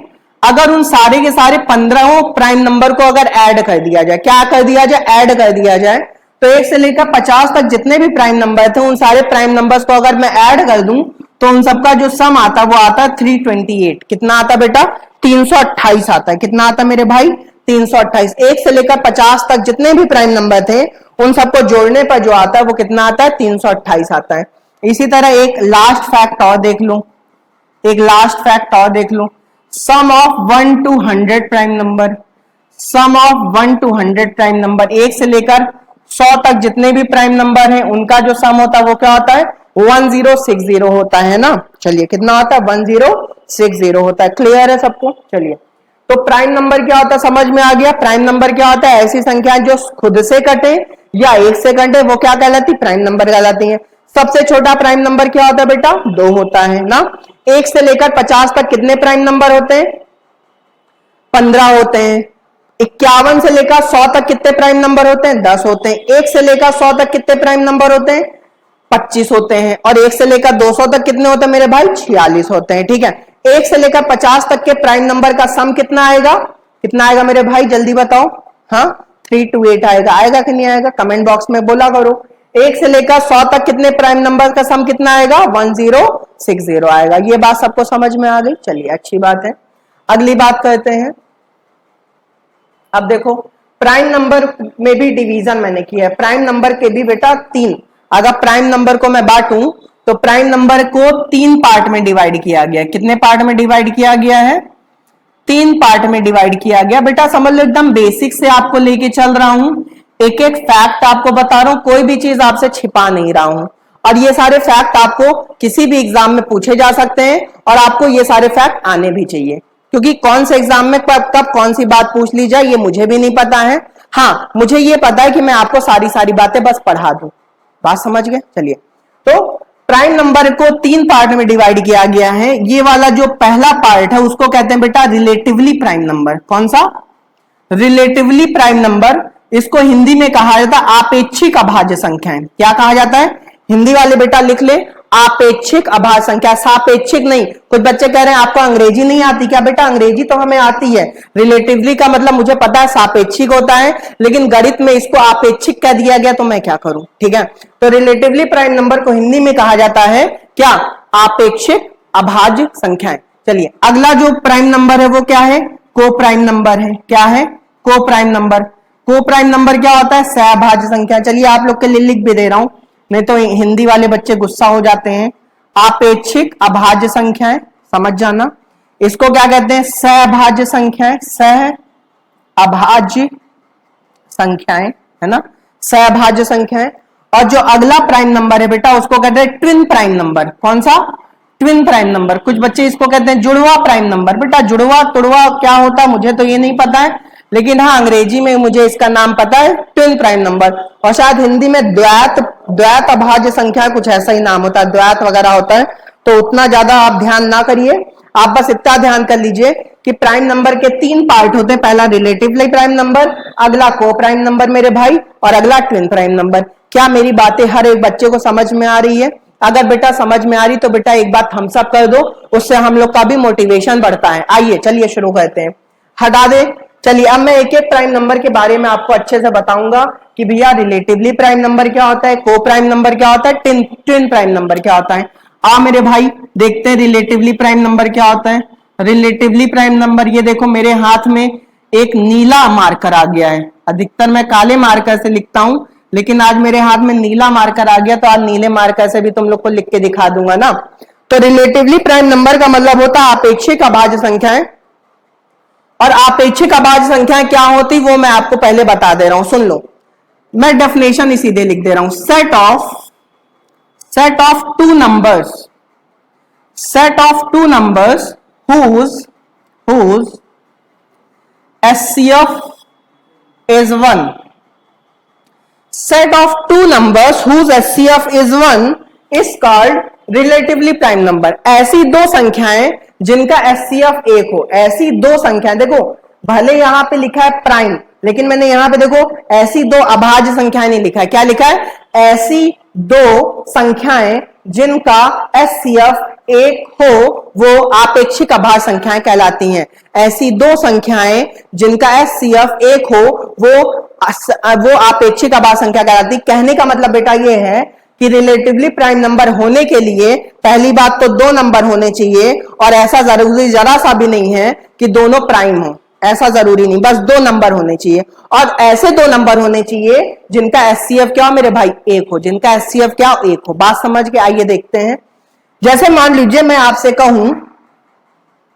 अगर उन सारे के सारे 15 प्राइम नंबर को अगर ऐड कर दिया जाए, क्या कर दिया जाए? ऐड कर दिया जाए, तो 1 से लेकर 50 तक जितने भी प्राइम नंबर थे उन सारे प्राइम नंबर्स को अगर मैं ऐड कर दूं तो उन सबका जो सम आता वो आता 328। कितना आता बेटा? 328 आता है। कितना आता मेरे भाई? 328। 1 से लेकर 50 तक जितने भी प्राइम नंबर थे उन सबको जोड़ने पर जो आता है वो कितना आता है? 328 आता है। इसी तरह एक लास्ट फैक्ट और देख लो, sum of 1 to 100 prime number, sum of 1 to 100 prime number, 1 से लेकर 100 तक जितने भी प्राइम नंबर हैं उनका जो सम होता है वो क्या होता है? 1060 होता है ना। चलिए कितना होता है? 1060 होता है। क्लियर है सबको? चलिए, तो प्राइम नंबर क्या होता है समझ में आ गया। प्राइम नंबर क्या होता है? ऐसी संख्या जो खुद से कटे या 1 से कटे वो क्या कहलाती? प्राइम नंबर कहलाती है। सबसे छोटा प्राइम नंबर क्या होता है बेटा? 2 होता है ना। 1 से लेकर 50 तक कितने प्राइम नंबर होते हैं? 15 होते हैं। 51 से लेकर 100 तक कितने प्राइम नंबर होते हैं? 10 होते हैं। 1 से लेकर 100 तक कितने प्राइम नंबर होते हैं? 25 होते हैं। और 1 से लेकर 200 तक कितने होते हैं मेरे भाई? 46 होते हैं, ठीक है। 1 से लेकर 50 तक के प्राइम नंबर का सम कितना आएगा? कितना आएगा मेरे भाई? जल्दी बताओ। हाँ, 328 आएगा कि नहीं आएगा? कमेंट बॉक्स में बोला करो। 1 से लेकर 100 तक कितने प्राइम नंबर का सम कितना आएगा? 1060 आएगा। ये बात सबको समझ में आ गई? चलिए अच्छी बात है। अगली बात करते हैं। अब देखो, प्राइम नंबर में भी डिवीजन मैंने किया है, प्राइम नंबर के भी बेटा 3, अगर प्राइम नंबर को मैं बांटूं तो प्राइम नंबर को 3 पार्ट में डिवाइड किया गया है। कितने पार्ट में डिवाइड किया गया है? 3 पार्ट में डिवाइड किया गया। बेटा समझ लो एकदम बेसिक से आपको लेके चल रहा हूं, एक एक फैक्ट आपको बता रहा हूं, कोई भी चीज आपसे छिपा नहीं रहा हूं, और ये सारे फैक्ट आपको किसी भी एग्जाम में पूछे जा सकते हैं और आपको ये सारे फैक्ट आने भी चाहिए, क्योंकि कौन से एग्जाम में कब कौन सी बात पूछ ली जाए ये मुझे भी नहीं पता है। हाँ, मुझे ये पता है कि मैं आपको सारी सारी बातें बस पढ़ा दूं। बात समझ गए? चलिए, तो प्राइम नंबर को 3 पार्ट में डिवाइड किया गया है। ये वाला जो पहला पार्ट है उसको कहते हैं बेटा रिलेटिवली प्राइम नंबर। कौन सा? Relatively prime number. इसको हिंदी में कहा जाता है आपेक्षिक अभाज्य संख्याएं। क्या कहा जाता है? हिंदी वाले बेटा लिख ले, आपेक्षिक अभाज्य संख्या, सापेक्षिक नहीं। कुछ बच्चे कह रहे हैं आपको अंग्रेजी नहीं आती क्या? बेटा अंग्रेजी तो हमें आती है, रिलेटिवली का मतलब मुझे पता है सापेक्षिक होता है, लेकिन गणित में इसको आपेक्षिक कह दिया गया तो मैं क्या करूं? ठीक है, तो रिलेटिवली प्राइम नंबर को हिंदी में कहा जाता है क्या? आपेक्षिक अभाज्य संख्याएं। चलिए, अगला जो प्राइम नंबर है वो क्या है? को प्राइम नंबर है। क्या है? को प्राइम नंबर। को प्राइम नंबर क्या होता है? सहभाज्य संख्या। चलिए आप लोग के लिए लिख भी दे रहा हूं, नहीं तो हिंदी वाले बच्चे गुस्सा हो जाते हैं। आपेक्षिक अभाज्य संख्याएं, समझ जाना। इसको क्या कहते हैं? सहभाज्य संख्याएं, सह अभाज्य संख्याएं, है ना, सहभाज्य संख्याएं। और जो अगला प्राइम नंबर है बेटा उसको कहते हैं ट्विन प्राइम नंबर। कौन सा? Twin prime number. कुछ बच्चे इसको कहते हैं जुड़वा प्राइम नंबर। बेटा जुड़वा तुड़वा क्या होता है मुझे तो ये नहीं पता है, लेकिन हाँ अंग्रेजी में मुझे इसका नाम पता है, ट्विन प्राइम नंबर। और शायद हिंदी में द्वैत अभाज्य संख्या कुछ ऐसा ही नाम होता है, द्वैत वगैरह होता है, तो उतना ज्यादा आप ध्यान ना करिए, आप बस इतना ध्यान कर लीजिए कि प्राइम नंबर के 3 पार्ट होते हैं। पहला रिलेटिवली प्राइम नंबर, अगला को प्राइम नंबर मेरे भाई, और अगला ट्विन प्राइम नंबर। क्या मेरी बातें हर एक बच्चे को समझ में आ रही है? अगर बेटा समझ में आ रही तो बेटा एक बात थम्स अप कर दो, उससे हम लोग का भी मोटिवेशन बढ़ता है। आइए चलिए शुरू करते हैं, हटा दे। चलिए अब मैं एक एक प्राइम नंबर के बारे में आपको अच्छे से बताऊंगा कि भैया रिलेटिवली प्राइम नंबर क्या होता है, को प्राइम नंबर क्या होता है, ट्विन प्राइम नंबर क्या होता है। आ मेरे भाई देखते हैं रिलेटिवली प्राइम नंबर क्या होता है। रिलेटिवली प्राइम नंबर, ये देखो मेरे हाथ में एक नीला मार्कर आ गया है। अधिकतर मैं काले मार्कर से लिखता हूं, लेकिन आज मेरे हाथ में नीला मार्कर आ गया, तो आज नीले मार्कर से भी तुम लोग को लिख के दिखा दूंगा ना। तो रिलेटिवली प्राइम नंबर का मतलब होता है आपेक्षिक अभाज्य संख्याएं। और आपेक्षिक अभाज्य संख्याएं क्या होती वो मैं आपको पहले बता दे रहा हूं, सुन लो। मैं डेफिनेशन ही सीधे लिख दे रहा हूं, set of two numbers whose SCF is 1. Set of two numbers whose SCF is 1 is called relatively prime number. ऐसी दो संख्याएं जिनका SCF 1 हो, ऐसी दो संख्याएं, देखो भले यहां पे लिखा है प्राइम, लेकिन मैंने यहां पे देखो ऐसी दो अभाज्य संख्याएं नहीं लिखा है। क्या लिखा है? ऐसी दो संख्याएं जिनका SCF 1 हो वो आपेक्षिक अभाज्य संख्याएं कहलाती हैं। ऐसी दो संख्याएं जिनका SCF 1 हो वो आपेक्षिक अभाज्य संख्या कहलाती। कहने का मतलब बेटा ये है कि रिलेटिवली प्राइम नंबर होने के लिए पहली बात तो 2 नंबर होने चाहिए, और ऐसा जरूरी जरा सा भी नहीं है कि दोनों प्राइम हो, ऐसा जरूरी नहीं, बस 2 नंबर होने चाहिए। और ऐसे 2 नंबर होने चाहिए जिनका SCF क्या हो मेरे भाई? 1 हो, जिनका SCF क्या हो? 1 हो। बात समझ के आइए देखते हैं। जैसे मान लीजिए मैं आपसे कहूं,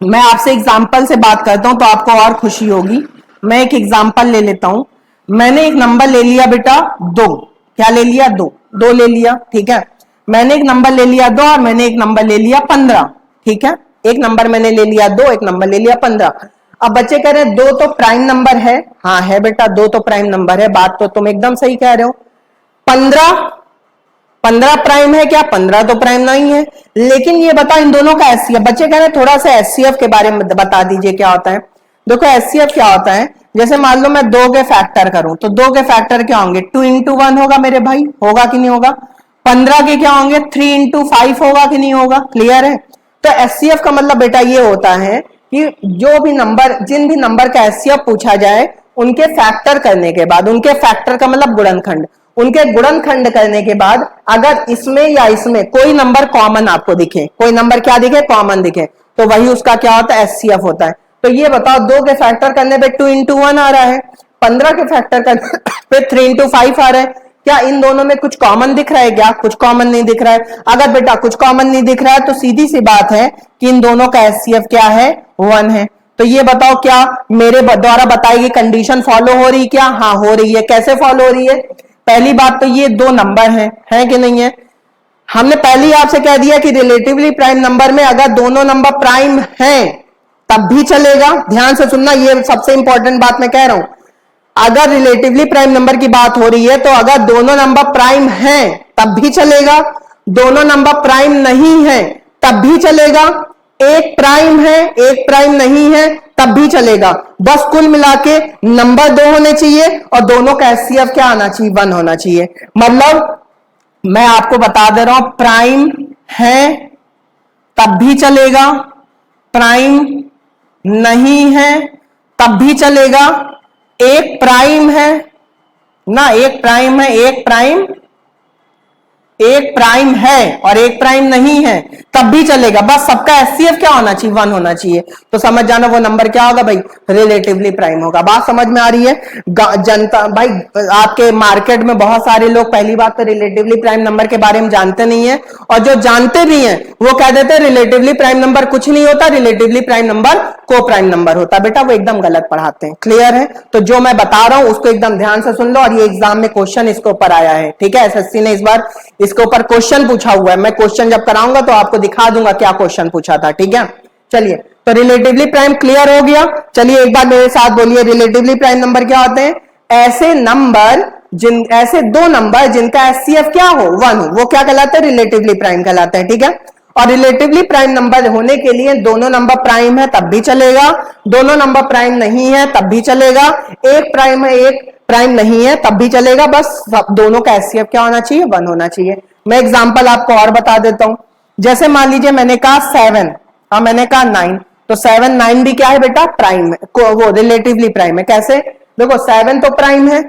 मैं आपसे एग्जाम्पल से बात करता हूं तो आपको और खुशी होगी। मैं एक एग्जाम्पल ले लेता हूं। मैंने एक नंबर ले लिया बेटा 2। क्या ले लिया? 2 ले लिया, ठीक है। मैंने एक नंबर ले लिया 2 और मैंने एक नंबर ले लिया 15, ठीक है। एक नंबर मैंने ले लिया 2, एक नंबर ले लिया 15। अब बच्चे कह रहे हैं 2 तो प्राइम नंबर है। हाँ है बेटा, 2 तो प्राइम नंबर है, बात तो तुम एकदम सही कह रहे हो। 15 प्राइम है क्या? 15 तो प्राइम नहीं है, लेकिन ये बताओ इन दोनों का SCF। बच्चे कह रहे हैं थोड़ा सा SCF के बारे में बता दीजिए क्या होता है। देखो SCF क्या होता है, जैसे मान लो मैं 2 के फैक्टर करूं तो 2 के फैक्टर क्या होंगे? 2 into 1 होगा मेरे भाई, होगा कि नहीं होगा? 15 के क्या होंगे? 3 into 5 होगा कि नहीं होगा? क्लियर है? तो SCF का मतलब बेटा ये होता है कि जो भी नंबर, जिन भी नंबर का SCF पूछा जाए उनके फैक्टर करने के बाद, उनके फैक्टर का मतलब गुणनखंड, उनके गुणनखंड करने के बाद अगर इसमें या इसमें कोई नंबर कॉमन आपको दिखे, कोई नंबर क्या दिखे? कॉमन दिखे, तो वही उसका क्या होता है? SCF होता है। तो ये बताओ 2 के फैक्टर करने पे 2 into 1 आ रहा है, 15 के फैक्टर का पे 3 into 5 आ रहा है। क्या इन दोनों में कुछ कॉमन दिख रहा है? क्या कुछ कॉमन नहीं दिख रहा है? अगर बेटा कुछ कॉमन नहीं दिख रहा है तो सीधी सी बात है कि इन दोनों का एचसीएफ क्या है? 1 है। तो ये बताओ क्या मेरे द्वारा बताई गई कंडीशन फॉलो हो रही? क्या हाँ हो रही है। कैसे फॉलो हो रही है? पहली बात तो ये दो नंबर है कि नहीं है? हमने पहले ही आपसे कह दिया कि रिलेटिवली प्राइम नंबर में अगर दोनों नंबर प्राइम हैं तब भी चलेगा। ध्यान से सुनना, ये सबसे इंपॉर्टेंट बात मैं कह रहा हूं। अगर रिलेटिवली प्राइम नंबर की बात हो रही है तो अगर दोनों नंबर प्राइम हैं तब भी चलेगा, दोनों नंबर प्राइम नहीं है तब भी चलेगा, एक प्राइम है एक प्राइम नहीं है तब भी चलेगा। बस कुल मिला के नंबर दो होने चाहिए और दोनों का एचसीएफ क्या आना चाहिए? 1 होना चाहिए। मतलब मैं आपको बता दे रहा हूं, प्राइम है तब भी चलेगा, प्राइम नहीं है तब भी चलेगा, एक प्राइम है ना, एक प्राइम है एक प्राइम है और एक प्राइम नहीं है तब भी चलेगा। बस सबका एचसीएफ क्या होना चाहिए? 1 होना चाहिए। तो समझ जाना वो नंबर क्या होगा भाई? रिलेटिवली प्राइम होगा। बात समझ में आ रही है? जनता भाई, आपके मार्केट में बहुत सारे लोग पहली बात तो रिलेटिवली प्राइम नंबर के बारे में जानते नहीं है, और जो जानते भी हैं वो कह देते हैं रिलेटिवली प्राइम नंबर कुछ नहीं होता, रिलेटिवली प्राइम नंबर को प्राइम नंबर होता। बेटा वो एकदम गलत पढ़ाते हैं। क्लियर है? तो जो मैं बता रहा हूं उसको एकदम ध्यान से सुन लो, और ये एग्जाम में क्वेश्चन इसके ऊपर आया है। ठीक है, एसएससी ने इस बार इसके ऊपर क्वेश्चन पूछा हुआ है। मैं क्वेश्चन जब कराऊंगा तो आपको दिखा दूंगा क्या क्वेश्चन पूछा था। ठीक है, चलिए तो रिलेटिवली प्राइम क्लियर हो गया। चलिए एक बार मेरे साथ बोलिए, रिलेटिवली प्राइम नंबर क्या होते हैं? ऐसे दो नंबर जिनका एचसीएफ क्या हो? 1 हो, वो क्या कहलाते हैं? रिलेटिवली प्राइम कहलाते हैं। ठीक है, और रिलेटिवली प्राइम नंबर होने के लिए दोनों नंबर प्राइम है तब भी चलेगा, दोनों नंबर प्राइम नहीं है तब भी चलेगा, एक प्राइम है एक प्राइम नहीं है तब भी चलेगा। बस दोनों का एचसीएफ क्या होना चाहिए? 1 होना चाहिए। मैं एग्जांपल आपको और बता देता हूं। जैसे मान लीजिए मैंने कहा 7 और मैंने कहा 9, तो 7 9 भी क्या है बेटा? प्राइम है, वो रिलेटिवली प्राइम है। कैसे? देखो 7 तो प्राइम है,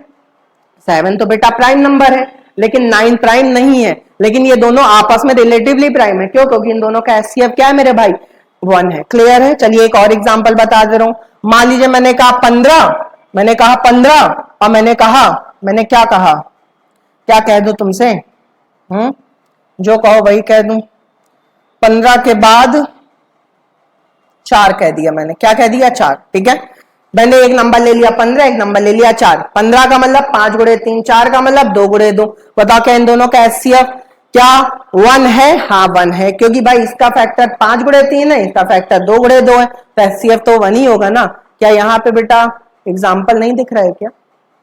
7 तो बेटा प्राइम नंबर है, लेकिन 9 प्राइम नहीं है, लेकिन ये दोनों आपस में रिलेटिवली प्राइम है। क्यों? क्योंकि इन दोनों का एचसीएफ क्या है मेरे भाई? 1 है। क्लियर है? चलिए एक और एग्जांपल बता दे रहा हूं। मान लीजिए मैंने कहा 15 और मैंने क्या कहा? क्या कह दूं तुमसे? जो कहो वही कह दूं। 15 के बाद 4 कह दिया मैंने। क्या कह दिया? 4। ठीक है, मैंने एक नंबर ले लिया 15, एक नंबर ले लिया 4। 15 का मतलब 5 गुणे 3, 4 का मतलब 2 गुणे 2। बताओ क्या इन दोनों का एचसीएफ क्या 1 है? हाँ 1 है, क्योंकि भाई इसका फैक्टर 5 गुणे 3 है, इसका फैक्टर 2 गुणे 2 है, तो एचसीएफ तो 1 ही होगा ना। क्या यहाँ पे बेटा एग्जाम्पल नहीं दिख रहा है? क्या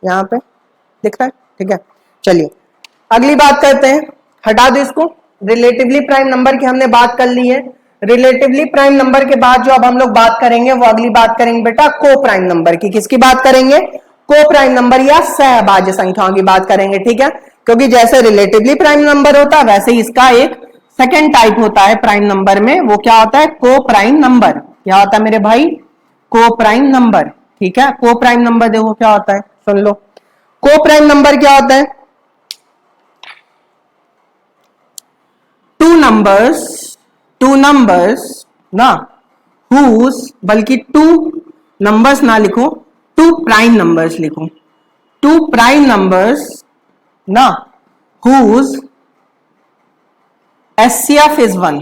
यहाँ पे दिख रहा है? ठीक है, चलिए अगली बात करते हैं। हटा दो इसको। रिलेटिवली प्राइम नंबर की हमने बात कर ली है। रिलेटिवली प्राइम नंबर के बाद जो अब हम लोग बात करेंगे वो अगली बात करेंगे बेटा को प्राइम नंबर की। किसकी बात करेंगे? को प्राइम नंबर या सहभाज्य संख्याओं की बात करेंगे। ठीक है, क्योंकि जैसे रिलेटिवली प्राइम नंबर होता है वैसे ही इसका एक सेकेंड टाइप होता है प्राइम नंबर में, वो क्या होता है? को प्राइम नंबर। क्या होता है मेरे भाई? को प्राइम नंबर। ठीक है, को प्राइम नंबर देखो क्या होता है, सुन लो। को प्राइम नंबर क्या होता है? टू नंबर्स ना whose, बल्कि टू नंबर्स ना लिखो, टू प्राइम नंबर्स लिखो। टू प्राइम नंबर्स ना whose HCF is 1।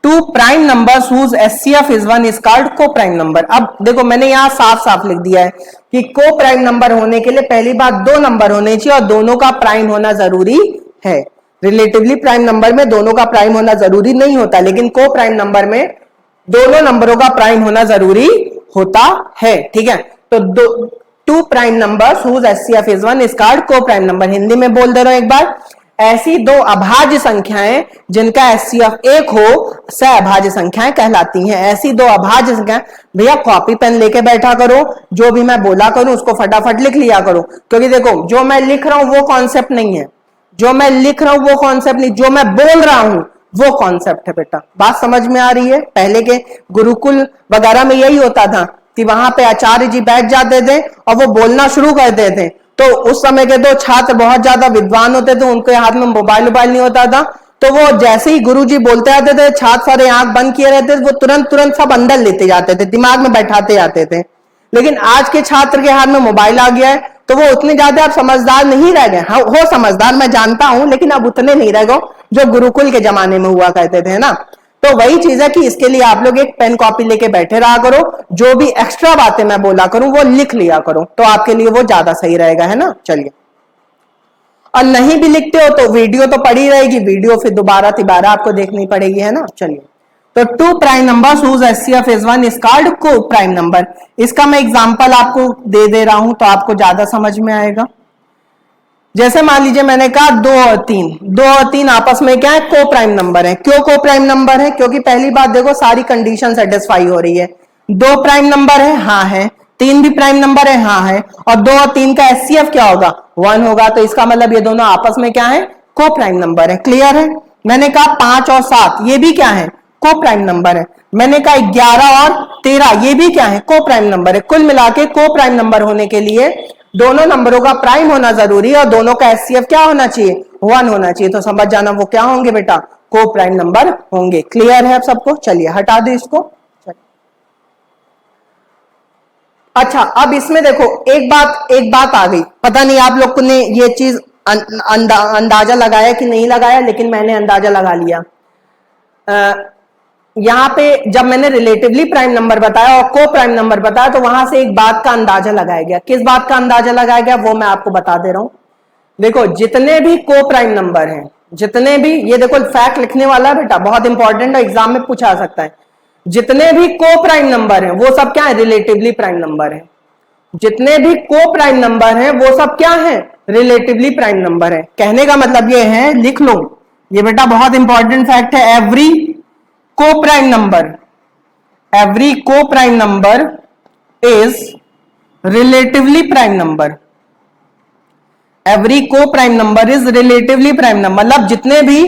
Two prime numbers whose HCF is 1 is called coprime number. अब देखो मैंने यहां साफ साफ लिख दिया है कि को प्राइम नंबर होने के लिए पहली बात दो नंबर होने चाहिए और दोनों का प्राइम होना जरूरी है। रिलेटिवली प्राइम नंबर में दोनों का प्राइम होना जरूरी नहीं होता, लेकिन को प्राइम नंबर में दोनों नंबरों का प्राइम होना जरूरी होता है। ठीक है, तो two prime numbers whose HCF is 1 is called coprime number. Hindi में बोल दे रहा हूं एक बार, ऐसी दो अभाज्य संख्याएं जिनका एचसीएफ 1 हो सहअभाज्य संख्याएं कहलाती हैं। ऐसी दो अभाज्य संख्याएं, भैया कॉपी पेन लेके बैठा करो, जो भी मैं बोला करूं उसको फटाफट लिख लिया करो, क्योंकि देखो जो मैं लिख रहा हूं वो कॉन्सेप्ट नहीं है, जो मैं लिख रहा हूं वो कॉन्सेप्ट नहीं, जो मैं बोल रहा हूं वो कॉन्सेप्ट है बेटा। बात समझ में आ रही है? पहले के गुरुकुल वगैरह में यही होता था कि वहां पे आचार्य जी बैठ जाते थे और वो बोलना शुरू करते थे, तो उस समय के दो छात्र बहुत ज्यादा विद्वान होते थे, उनके हाथ में मोबाइल नहीं होता था, तो वो जैसे ही गुरुजी बोलते आते थे छात्र सारे आंख बंद किए रहते थे, वो तुरंत सब अंदर लेते जाते थे, दिमाग में बैठाते जाते थे। लेकिन आज के छात्र के हाथ में मोबाइल आ गया है तो वो उतने ज्यादा अब समझदार नहीं रह गए। हाँ, हो समझदार मैं जानता हूं, लेकिन अब उतने नहीं रह गए जो गुरुकुल के जमाने में हुआ करते थे ना। तो वही चीज है कि इसके लिए आप लोग एक पेन कॉपी लेके बैठे रहा करो, जो भी एक्स्ट्रा बातें मैं बोला करूं वो लिख लिया करो, तो आपके लिए वो ज्यादा सही रहेगा, है ना। चलिए, और नहीं भी लिखते हो तो वीडियो तो पड़ी रहेगी, वीडियो फिर दोबारा तिबारा आपको देखनी पड़ेगी, है ना। चलिए, तो two prime number whose HCF is 1 is called coprime number. इसका मैं एग्जांपल आपको दे रहा हूं तो आपको ज्यादा समझ में आएगा। जैसे मान लीजिए मैंने कहा 2 और 3 आपस में क्या है, को प्राइम नंबर है। क्यों को प्राइम नंबर है? क्योंकि पहली बात देखो सारी कंडीशन सेटिस्फाई हो रही है। 2 प्राइम नंबर है, हाँ है। 3 भी प्राइम नंबर है, हाँ है। और 2 और 3 का HCF क्या होगा? 1 होगा। तो इसका मतलब ये दोनों आपस में क्या है, को प्राइम नंबर है। क्लियर है। मैंने कहा 5 और 7 ये भी क्या है, को प्राइम नंबर है। मैंने कहा 11 और 13 ये भी क्या है, को प्राइम नंबर है। कुल मिला के को प्राइम नंबर होने के लिए दोनों नंबरों का प्राइम होना जरूरी है और दोनों का HCF क्या होना चाहिए, 1 होना चाहिए। तो समझ जाना वो क्या होंगे बेटा, को प्राइम नंबर होंगे। क्लियर है आप सबको? चलिए हटा दो इसको। अच्छा, अब इसमें देखो एक बात आ गई, पता नहीं आप लोग ने ये चीज अंदाजा लगाया कि नहीं लगाया, लेकिन मैंने अंदाजा लगा लिया। यहां पे जब मैंने रिलेटिवली प्राइम नंबर बताया और को प्राइम नंबर बताया तो वहां से एक बात का अंदाजा लगाया गया। किस बात का अंदाजा लगाया गया वो मैं आपको बता दे रहा हूं। देखो जितने भी को प्राइम नंबर हैं, जितने भी, ये देखो फैक्ट लिखने वाला है बेटा, बहुत इंपॉर्टेंट है, एग्जाम में पूछा जा सकता है। जितने भी को प्राइम नंबर हैं वो सब क्या है, रिलेटिवली प्राइम नंबर है। जितने भी को प्राइम नंबर हैं वो सब क्या है, रिलेटिवली प्राइम नंबर है। कहने का मतलब ये है, लिख लो ये बेटा बहुत इंपॉर्टेंट फैक्ट है। Every coprime number is relatively prime number. Every coprime number is relatively prime number, मतलब जितने भी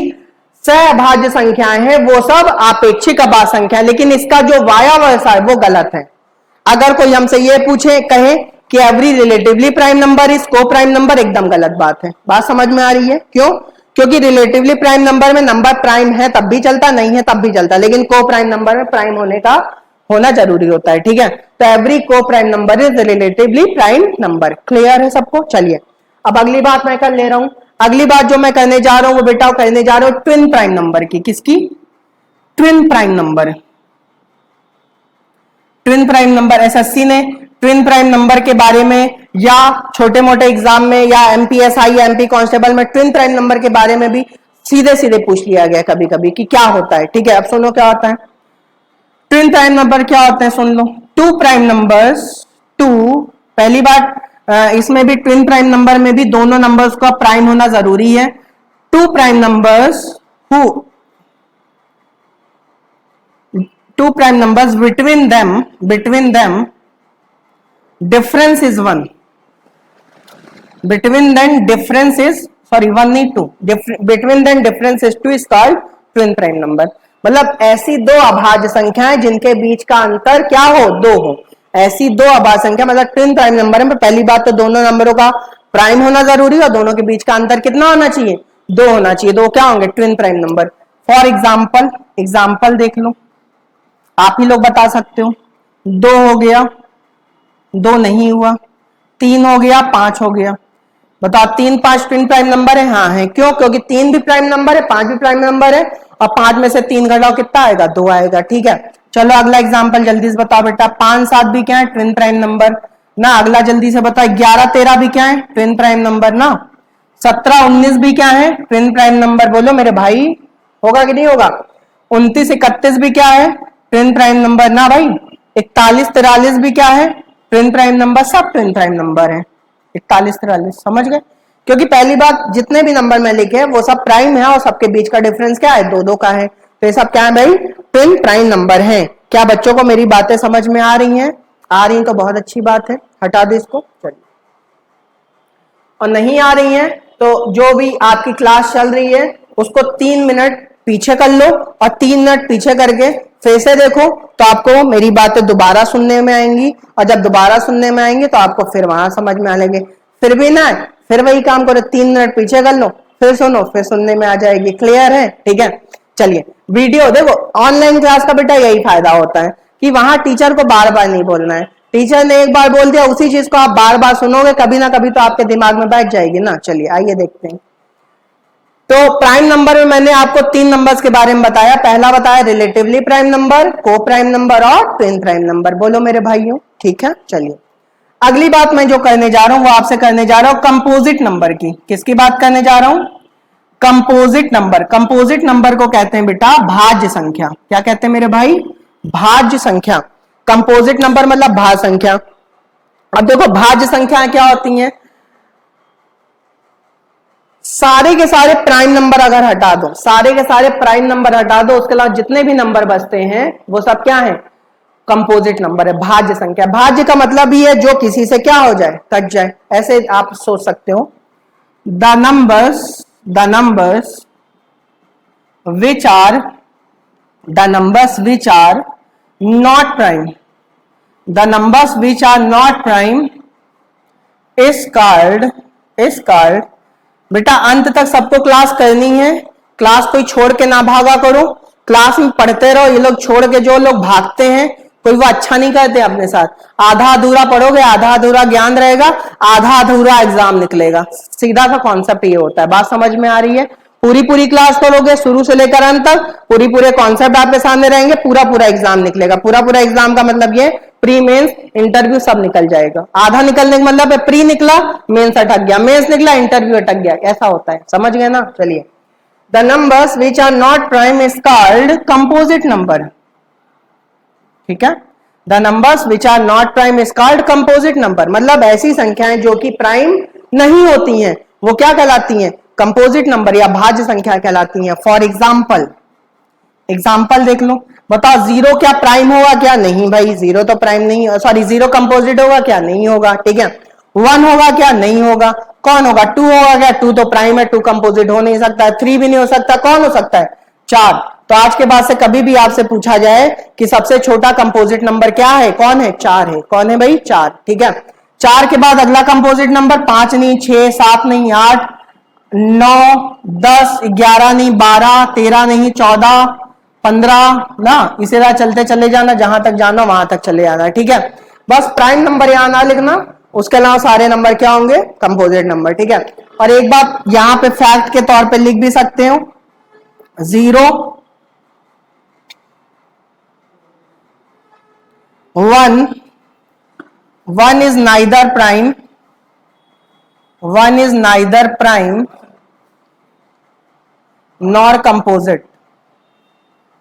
सहअभाज्य संख्याएं हैं वो सब आपेक्षिक अभाज्य संख्या, लेकिन इसका जो वायावर्स है वो गलत है। अगर कोई हमसे ये पूछे, कहे कि every relatively prime number is को प्राइम नंबर, एकदम गलत बात है। बात समझ में आ रही है? क्यों? क्योंकि रिलेटिवली प्राइम नंबर में नंबर प्राइम है तब भी चलता, नहीं है तब भी चलता, लेकिन को प्राइम नंबर में प्राइम होना जरूरी होता है। ठीक है, तो every coprime number is relatively prime number. Clear है सबको? चलिए, अब अगली बात मैं कर ले रहा हूं। अगली बात जो मैं करने जा रहा हूं वो बेटा कहने जा रहा हूं ट्विन प्राइम नंबर की। किसकी? Twin prime number. Twin prime number, SSC ने ट्विन प्राइम नंबर के बारे में या छोटे मोटे एग्जाम में या एमपीएसआई या एमपी कांस्टेबल में ट्विन प्राइम नंबर के बारे में भी सीधे सीधे पूछ लिया गया कभी कभी कि क्या होता है। ठीक है, अब सुनो क्या होता है ट्विन प्राइम नंबर। क्या होते हैं सुन लो। टू प्राइम नंबर्स, टू, पहली बात इसमें भी ट्विन प्राइम नंबर में भी दोनों नंबर्स का प्राइम होना जरूरी है। Two prime numbers two prime numbers between them difference is 1, between them difference is, sorry 1 नहीं 2, between them difference is 2 is called twin prime number। मतलब ऐसी दो अभाज्य संख्याएं जिनके बीच का अंतर क्या हो, 2 हो, ऐसी दो अभाज्य संख्या मतलब ट्विन प्राइम नंबर है। पहली बात तो दोनों नंबरों का प्राइम होना जरूरी है और दोनों के बीच का अंतर कितना होना चाहिए, 2 होना चाहिए। 2 क्या होंगे, twin prime number. For example देख लो, आप ही लोग बता सकते हो। 2 हो गया, 2 नहीं हुआ, 3 हो गया, 5 हो गया। बताओ 3 5 ट्विन प्राइम नंबर है? हाँ है। क्यों? क्योंकि 3 भी प्राइम नंबर है, 5 भी प्राइम नंबर है और 5 में से 3 घटाओ कितना आएगा, 2 आएगा। ठीक है, चलो अगला एग्जाम्पल जल्दी से बताओ बेटा। 5 7 भी क्या है, ट्विन प्राइम नंबर ना। अगला जल्दी से बताओ। 11 13 भी क्या है, ट्विन प्राइम नंबर ना। 17 19 भी क्या है, ट्विन प्राइम नंबर। बोलो मेरे भाई, होगा कि नहीं होगा? 29 31 भी क्या है, ट्विन प्राइम नंबर ना भाई। 41 43 भी क्या है, ट्विन प्राइम नंबर। सब ट्विन प्राइम नंबर है 41 43, समझ गए? क्योंकि पहली बात जितने भी नंबर में लिखे वो सब प्राइम है और सबके बीच का डिफरेंस क्या है, 2 का है। तो ये सब क्या है भाई, ट्विन प्राइम नंबर है। क्या बच्चों को मेरी बातें समझ में आ रही हैं? आ रही तो बहुत अच्छी बात है, हटा दे इसको। चलिए, और नहीं आ रही है तो जो भी आपकी क्लास चल रही है उसको 3 मिनट पीछे कर लो और 3 मिनट पीछे करके फिर से देखो तो आपको मेरी बातें दोबारा सुनने में आएंगी, और जब दोबारा सुनने में आएंगी तो आपको फिर वहां समझ में आएंगे। फिर भी ना, फिर वही काम करो, 3 मिनट पीछे कर लो, फिर सुनो, फिर सुनने में आ जाएगी। क्लियर है? ठीक है, चलिए वीडियो देखो। ऑनलाइन क्लास का बेटा यही फायदा होता है कि वहां टीचर को बार बार नहीं बोलना है। टीचर ने एक बार बोल दिया, उसी चीज को आप बार बार सुनोगे, कभी ना कभी तो आपके दिमाग में बैठ जाएगी ना। चलिए आइए देखते हैं। तो प्राइम नंबर में मैंने आपको 3 नंबर्स के बारे में बताया। पहला बताया रिलेटिवली प्राइम नंबर, को प्राइम नंबर और ट्विन प्राइम नंबर। बोलो मेरे भाइयों, ठीक है। चलिए अगली बात मैं जो करने जा रहा हूं वो आपसे करने जा रहा हूं कंपोजिट नंबर की। किसकी बात करने जा रहा हूं? Composite number. कंपोजिट नंबर को कहते हैं बेटा भाज्य संख्या। क्या कहते हैं मेरे भाई? भाज्य संख्या। कंपोजिट नंबर मतलब भाज्य संख्या। अब देखो भाज्य संख्याएं क्या होती हैं? सारे के सारे प्राइम नंबर अगर हटा दो, सारे के सारे प्राइम नंबर हटा दो, उसके अलावा जितने भी नंबर बचते हैं वो सब क्या है? कंपोजिट नंबर है, भाज्य संख्या। भाज्य का मतलब ही है जो किसी से क्या हो जाए? कट जाए। ऐसे आप सोच सकते हो, the numbers which are not prime, the numbers which are not prime is called बेटा अंत तक सबको क्लास करनी है, क्लास कोई छोड़ के ना भागा करो, क्लास में पढ़ते रहो। ये लोग छोड़ के जो लोग भागते हैं कोई वो अच्छा नहीं करते अपने साथ। आधा अधूरा पढ़ोगे, आधा अधूरा ज्ञान रहेगा, आधा अधूरा एग्जाम निकलेगा। सीधा सा कॉन्सेप्ट ये होता है। बात समझ में आ रही है? पूरी क्लास करोगे शुरू से लेकर अंत तक, पूरे कॉन्सेप्ट आपके सामने रहेंगे, पूरा एग्जाम निकलेगा। पूरा एग्जाम का मतलब ये प्री मेंस इंटरव्यू सब निकल जाएगा। आधा निकलने का मतलब है प्री निकला, मेंस अटक गया, मेंस निकला, इंटरव्यू अटक गया। ऐसा होता है, समझ गए ना? चलिए, the numbers which are not prime is called composite number. ठीक है, the numbers which are not prime is called composite number. मतलब ऐसी संख्याएं जो कि प्राइम नहीं होती हैं वो क्या कहलाती हैं? कंपोजिट नंबर या भाज्य संख्या कहलाती हैं। फॉर एग्जाम्पल देख लो, बताओ जीरो क्या प्राइम होगा? क्या नहीं भाई, जीरो तो प्राइम नहीं, सॉरी जीरो कंपोजिट होगा क्या? नहीं होगा। ठीक है, 1 होगा क्या? नहीं होगा। कौन होगा? 2 होगा क्या? 2 तो प्राइम है, 2 कंपोजिट हो नहीं सकता। 3 भी नहीं हो सकता। कौन हो सकता है? 4। तो आज के बाद से कभी भी आपसे पूछा जाए कि सबसे छोटा कंपोजिट नंबर क्या है, कौन है? 4 है। कौन है भाई? 4। ठीक है, 4 के बाद अगला कंपोजिट नंबर 5 नहीं, 6, 7 नहीं, 8, 9, 10, 11 नहीं, 12, 13 नहीं, 14, 15 ना, इसी तरह चलते चले जाना, जहां तक जाना वहां तक चले जाना। ठीक है, बस प्राइम नंबर यहां ना लिखना, उसके अलावा सारे नंबर क्या होंगे? Composite number. ठीक है, और एक बात यहां पे फैक्ट के तौर पे लिख भी सकते हो, 0, 1 is neither prime, 1 is neither prime nor composite,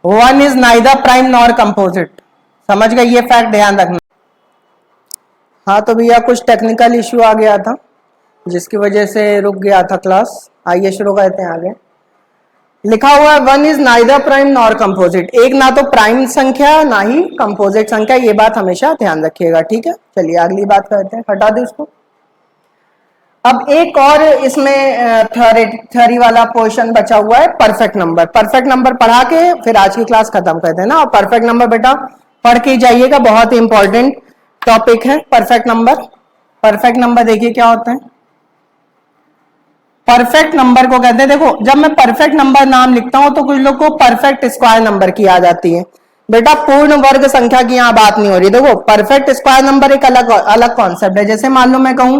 1 is neither prime nor composite। समझ गए? ये फैक्ट ध्यान रखना। हाँ तो भैया कुछ टेक्निकल इश्यू आ गया था जिसकी वजह से रुक गया था क्लास। आइए शुरू करते हैं आगे। लिखा हुआ है 1 is neither prime nor composite, एक ना तो प्राइम संख्या ना ही कंपोजिट संख्या, ये बात हमेशा ध्यान रखिएगा। ठीक है, चलिए अगली बात करते हैं, हटा दो इसको। अब एक और इसमें थ्योरी वाला पोर्शन बचा हुआ है, परफेक्ट नंबर। परफेक्ट नंबर पढ़ा के फिर आज की क्लास खत्म करते हैं ना। और परफेक्ट नंबर बेटा पढ़ के जाइएगा, बहुत ही इंपॉर्टेंट टॉपिक है परफेक्ट नंबर। परफेक्ट नंबर देखिए क्या होता है। परफेक्ट नंबर को कहते हैं, देखो जब मैं परफेक्ट नंबर नाम लिखता हूं तो कुछ लोग को परफेक्ट स्क्वायर नंबर की याद आती है। बेटा पूर्ण वर्ग संख्या की यहां बात नहीं हो रही। देखो परफेक्ट स्क्वायर नंबर एक अलग कॉन्सेप्ट है। जैसे मान लो मैं कहूं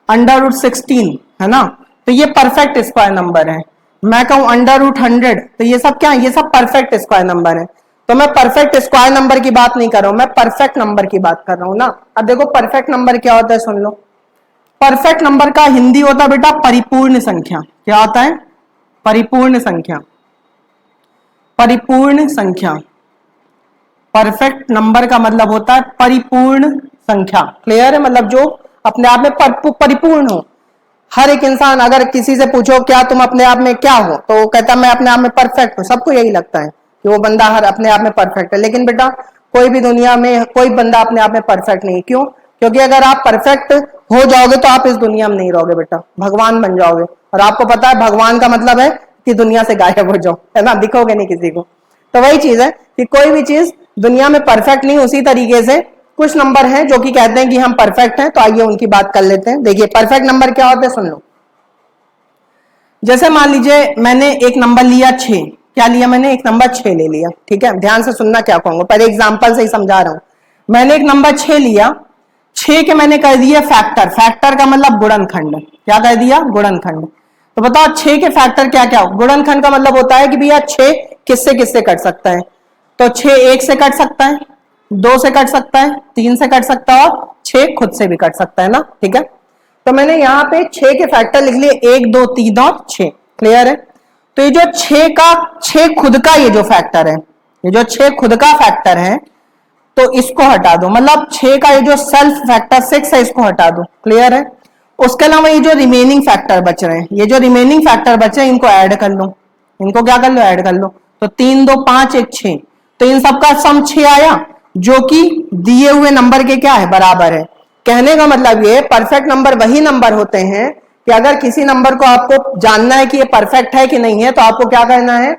√16 है ना, तो ये परफेक्ट स्क्वायर नंबर है। मैं कहूं √100, तो ये सब क्या है? ये सब परफेक्ट स्क्वायर नंबर है। तो मैं परफेक्ट स्क्वायर नंबर की बात नहीं कर रहा हूं, मैं परफेक्ट नंबर की बात कर रहा हूं ना। अब देखो परफेक्ट नंबर क्या होता है, सुन लो। परफेक्ट नंबर का हिंदी होता है बेटा परिपूर्ण संख्या। क्या होता है? परिपूर्ण संख्या। परिपूर्ण संख्या, परफेक्ट नंबर का मतलब होता है परिपूर्ण संख्या। क्लियर है? मतलब जो अपने आप में परिपूर्ण हो। हर एक इंसान अगर किसी से पूछो क्या तुम अपने आप में क्या हो, तो कहता मैं अपने आप में परफेक्ट हूं। सबको यही लगता है कि वो बंदा हर अपने आप में परफेक्ट है, लेकिन बेटा कोई भी दुनिया में कोई बंदा अपने आप में परफेक्ट नहीं। क्यों? क्योंकि अगर आप परफेक्ट हो जाओगे तो आप इस दुनिया में नहीं रहोगे बेटा, भगवान बन जाओगे। और आपको पता है भगवान का मतलब है कि दुनिया से गायब हो जाओ, है ना, दिखोगे नहीं किसी को। तो वही चीज है कि कोई भी चीज दुनिया में परफेक्ट नहीं। उसी तरीके से कुछ नंबर हैं जो कि कहते हैं कि हम परफेक्ट हैं, तो आइए उनकी बात कर लेते हैं। देखिए परफेक्ट नंबर क्या होते हैं, सुन लो। जैसे मान लीजिए मैंने एक नंबर लिया 6। क्या लिया मैंने? एक नंबर 6 ले लिया। ठीक है, ध्यान से सुनना क्या कहूंगा, पहले एग्जांपल से ही समझा रहा हूं। मैंने एक नंबर 6 लिया, 6 के मैंने कर दिया फैक्टर, फैक्टर का मतलब गुणनखंड, क्या कर दिया गुणनखंड। तो बताओ 6 के फैक्टर क्या क्या, गुणनखंड का मतलब होता है कि भैया 6 किससे किससे कट सकता है, तो 6 1 से कट सकता है, 2 से कट सकता है, 3 से कट सकता है और 6 खुद से भी कट सकता है ना, ठीक है। तो मैंने यहाँ पे 6 के फैक्टर लिख लिए 1 2 3 और 6, क्लियर है। तो ये जो 6 खुद का ये जो फैक्टर है, ये जो 6 खुद का फैक्टर है तो इसको हटा दो, मतलब 6 का ये जो सेल्फ फैक्टर 6 है इसको हटा दो, क्लियर है। उसके अलावा ये जो रिमेनिंग फैक्टर बच रहे हैं, ये जो रिमेनिंग फैक्टर बचे हैं इनको ऐड कर लो, इनको क्या कर लो ऐड कर लो। तो 3 2 5 1 6, तो इन सबका सम 6 आया जो कि दिए हुए नंबर के क्या है बराबर है। कहने का मतलब ये परफेक्ट नंबर वही नंबर होते हैं कि अगर किसी नंबर को आपको जानना है कि ये परफेक्ट है कि नहीं है तो आपको क्या करना है,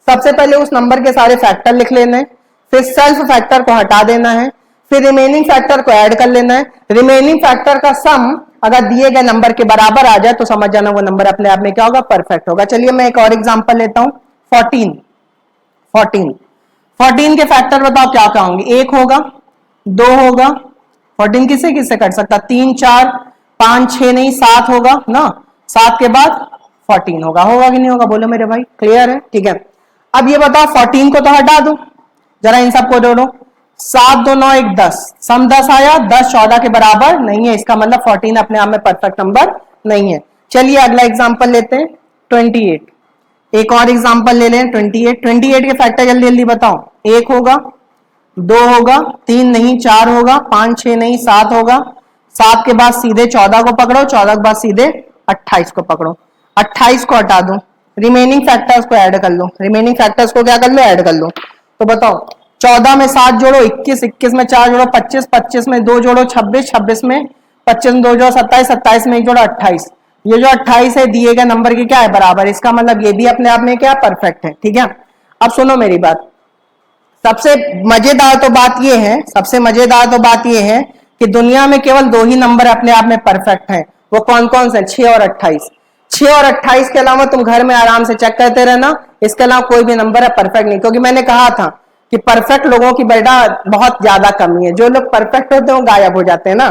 सबसे पहले उस नंबर के सारे फैक्टर लिख लेने हैं, फिर सेल्फ फैक्टर को हटा देना है, फिर रिमेनिंग फैक्टर को ऐड कर लेना है। रिमेनिंग फैक्टर का सम अगर दिए गए नंबर के बराबर आ जाए तो समझ जाना वो नंबर अपने आप में क्या होगा परफेक्ट होगा। चलिए मैं एक और एग्जांपल लेता हूं, 14 के फैक्टर बताओ क्या क्या होंगे, 1 होगा, 2 होगा, 14 किससे किससे कट सकता, 3 4 5 6 नहीं 7 होगा ना, 7 के बाद 14 होगा कि नहीं होगा, बोलो मेरे भाई, क्लियर है, ठीक है। अब ये बताओ 14 को तो हटा दो, जरा इन सबको जोड़ो, 7 2 9 1 10, सम 10 आया, 10 14 के बराबर नहीं है, इसका मतलब 14 अपने आप में परफेक्ट नंबर नहीं है। चलिए अगला एग्जांपल लेते हैं 28, एक और एग्जांपल ले लें 28 के फैक्टर जल्दी जल्दी बताओ, 1 होगा, 2 होगा, 3 नहीं 4 होगा, 5 6 नहीं 7 होगा, 7 के बाद सीधे 14 को पकड़ो, 14 के बाद सीधे 28 को पकड़ो, 28 को हटा दो, रिमेनिंग फैक्टर्स को ऐड कर लो, रिमेनिंग फैक्टर्स को क्या कर लो ऐड कर लो। तो बताओ 14 में 7 जोड़ो 21, 21 में 4 जोड़ो 25, 25 में 2 जोड़ो 26, 26 में 25 में 2 जोड़ो 27, 27 में 1 जोड़ो 28। ये जो 28 है दिए गए नंबर के क्या है बराबर, इसका मतलब ये भी अपने आप में क्या परफेक्ट है, ठीक है। अब सुनो मेरी बात, सबसे मजेदार तो बात ये है कि दुनिया में केवल 2 ही नंबर अपने आप में परफेक्ट हैं, वो कौन कौन से, 6 और 28। 6 और 28 के अलावा तुम घर में आराम से चेक करते रहना, इसके अलावा कोई भी नंबर है परफेक्ट नहीं, क्योंकि मैंने कहा था कि परफेक्ट लोगों की बेटा बहुत ज्यादा कमी है, जो लोग परफेक्ट होते हैं वो गायब हो जाते हैं ना,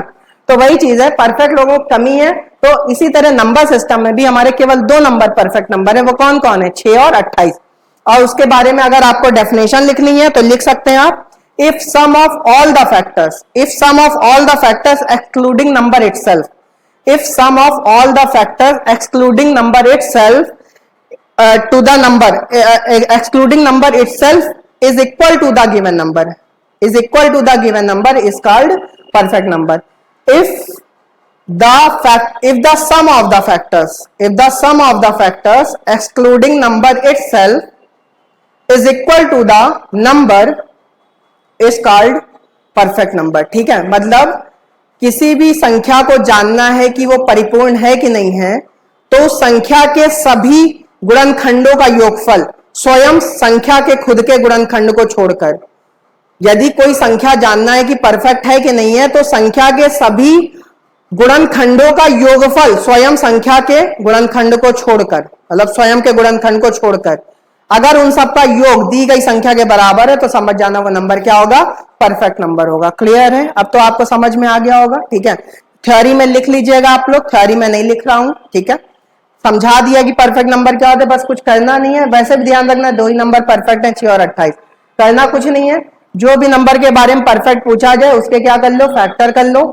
तो वही चीज है, परफेक्ट लोगों की कमी है। तो इसी तरह नंबर सिस्टम में भी हमारे केवल 2 नंबर परफेक्ट नंबर है, वो कौन कौन है, 6 और 28। और उसके बारे में अगर आपको डेफिनेशन लिखनी है तो लिख सकते हैं आप, if sum of all the factors excluding number itself, if sum of all the factors excluding number itself to the number excluding number itself is equal to the given number is called perfect number. If the sum of the factors excluding number itself is equal to the number is called perfect number, ठीक है। मतलब किसी भी संख्या को जानना है कि वो परिपूर्ण है कि नहीं है, तो संख्या के सभी गुणनखंडों का योगफल स्वयं संख्या के खुद के गुणनखंड को छोड़कर, यदि कोई संख्या जानना है कि परफेक्ट है कि नहीं है तो संख्या के सभी गुणनखंडों का योगफल स्वयं संख्या के गुणनखंड को छोड़कर, मतलब स्वयं के गुणनखंड को छोड़कर अगर उन सबका योग दी गई संख्या के बराबर है तो समझ जाना वो नंबर क्या होगा, परफेक्ट नंबर होगा। क्लियर है, अब तो आपको समझ में आ गया होगा, ठीक है। थ्योरी में लिख लीजिएगा आप लोग, थ्योरी में नहीं लिख रहा हूं, ठीक है। समझा दिया कि परफेक्ट नंबर क्या होता है, बस कुछ करना नहीं है। वैसे भी ध्यान रखना 2 ही नंबर परफेक्ट है, 6 और 28, करना कुछ नहीं है। जो भी नंबर के बारे में परफेक्ट पूछा जाए उसके क्या कर लो, फैक्टर कर लो,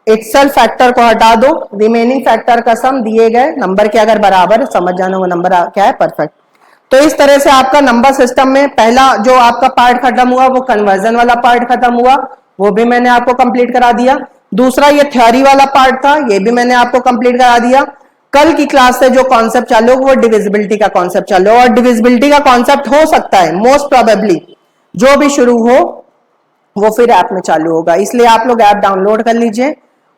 इटसेल्फ फैक्टर को हटा दो, रिमेनिंग फैक्टर का सम दिए गए नंबर के अगर बराबर समझ जाना वो नंबर क्या है, परफेक्ट। तो इस तरह से आपका नंबर सिस्टम में पहला जो आपका पार्ट खत्म हुआ वो कन्वर्जन वाला पार्ट खत्म हुआ, वो भी मैंने आपको कंप्लीट करा दिया। दूसरा ये थ्योरी वाला पार्ट था, ये भी मैंने आपको कंप्लीट करा दिया। कल की क्लास से जो कॉन्सेप्ट चालू वो डिविजिबिलिटी का कॉन्सेप्ट चालू, और डिविजिबिलिटी का कॉन्सेप्ट हो सकता है मोस्ट प्रोबेबली जो भी शुरू हो वो फिर ऐप में चालू होगा, इसलिए आप लोग ऐप डाउनलोड कर लीजिए।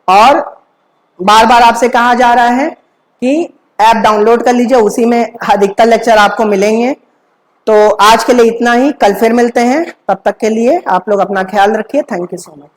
और बार बार आपसे कहा जा रहा है कि ऐप डाउनलोड कर लीजिए, उसी में अधिकतर लेक्चर आपको मिलेंगे। तो आज के लिए इतना ही, कल फिर मिलते हैं, तब तक के लिए आप लोग अपना ख्याल रखिए। Thank you so much.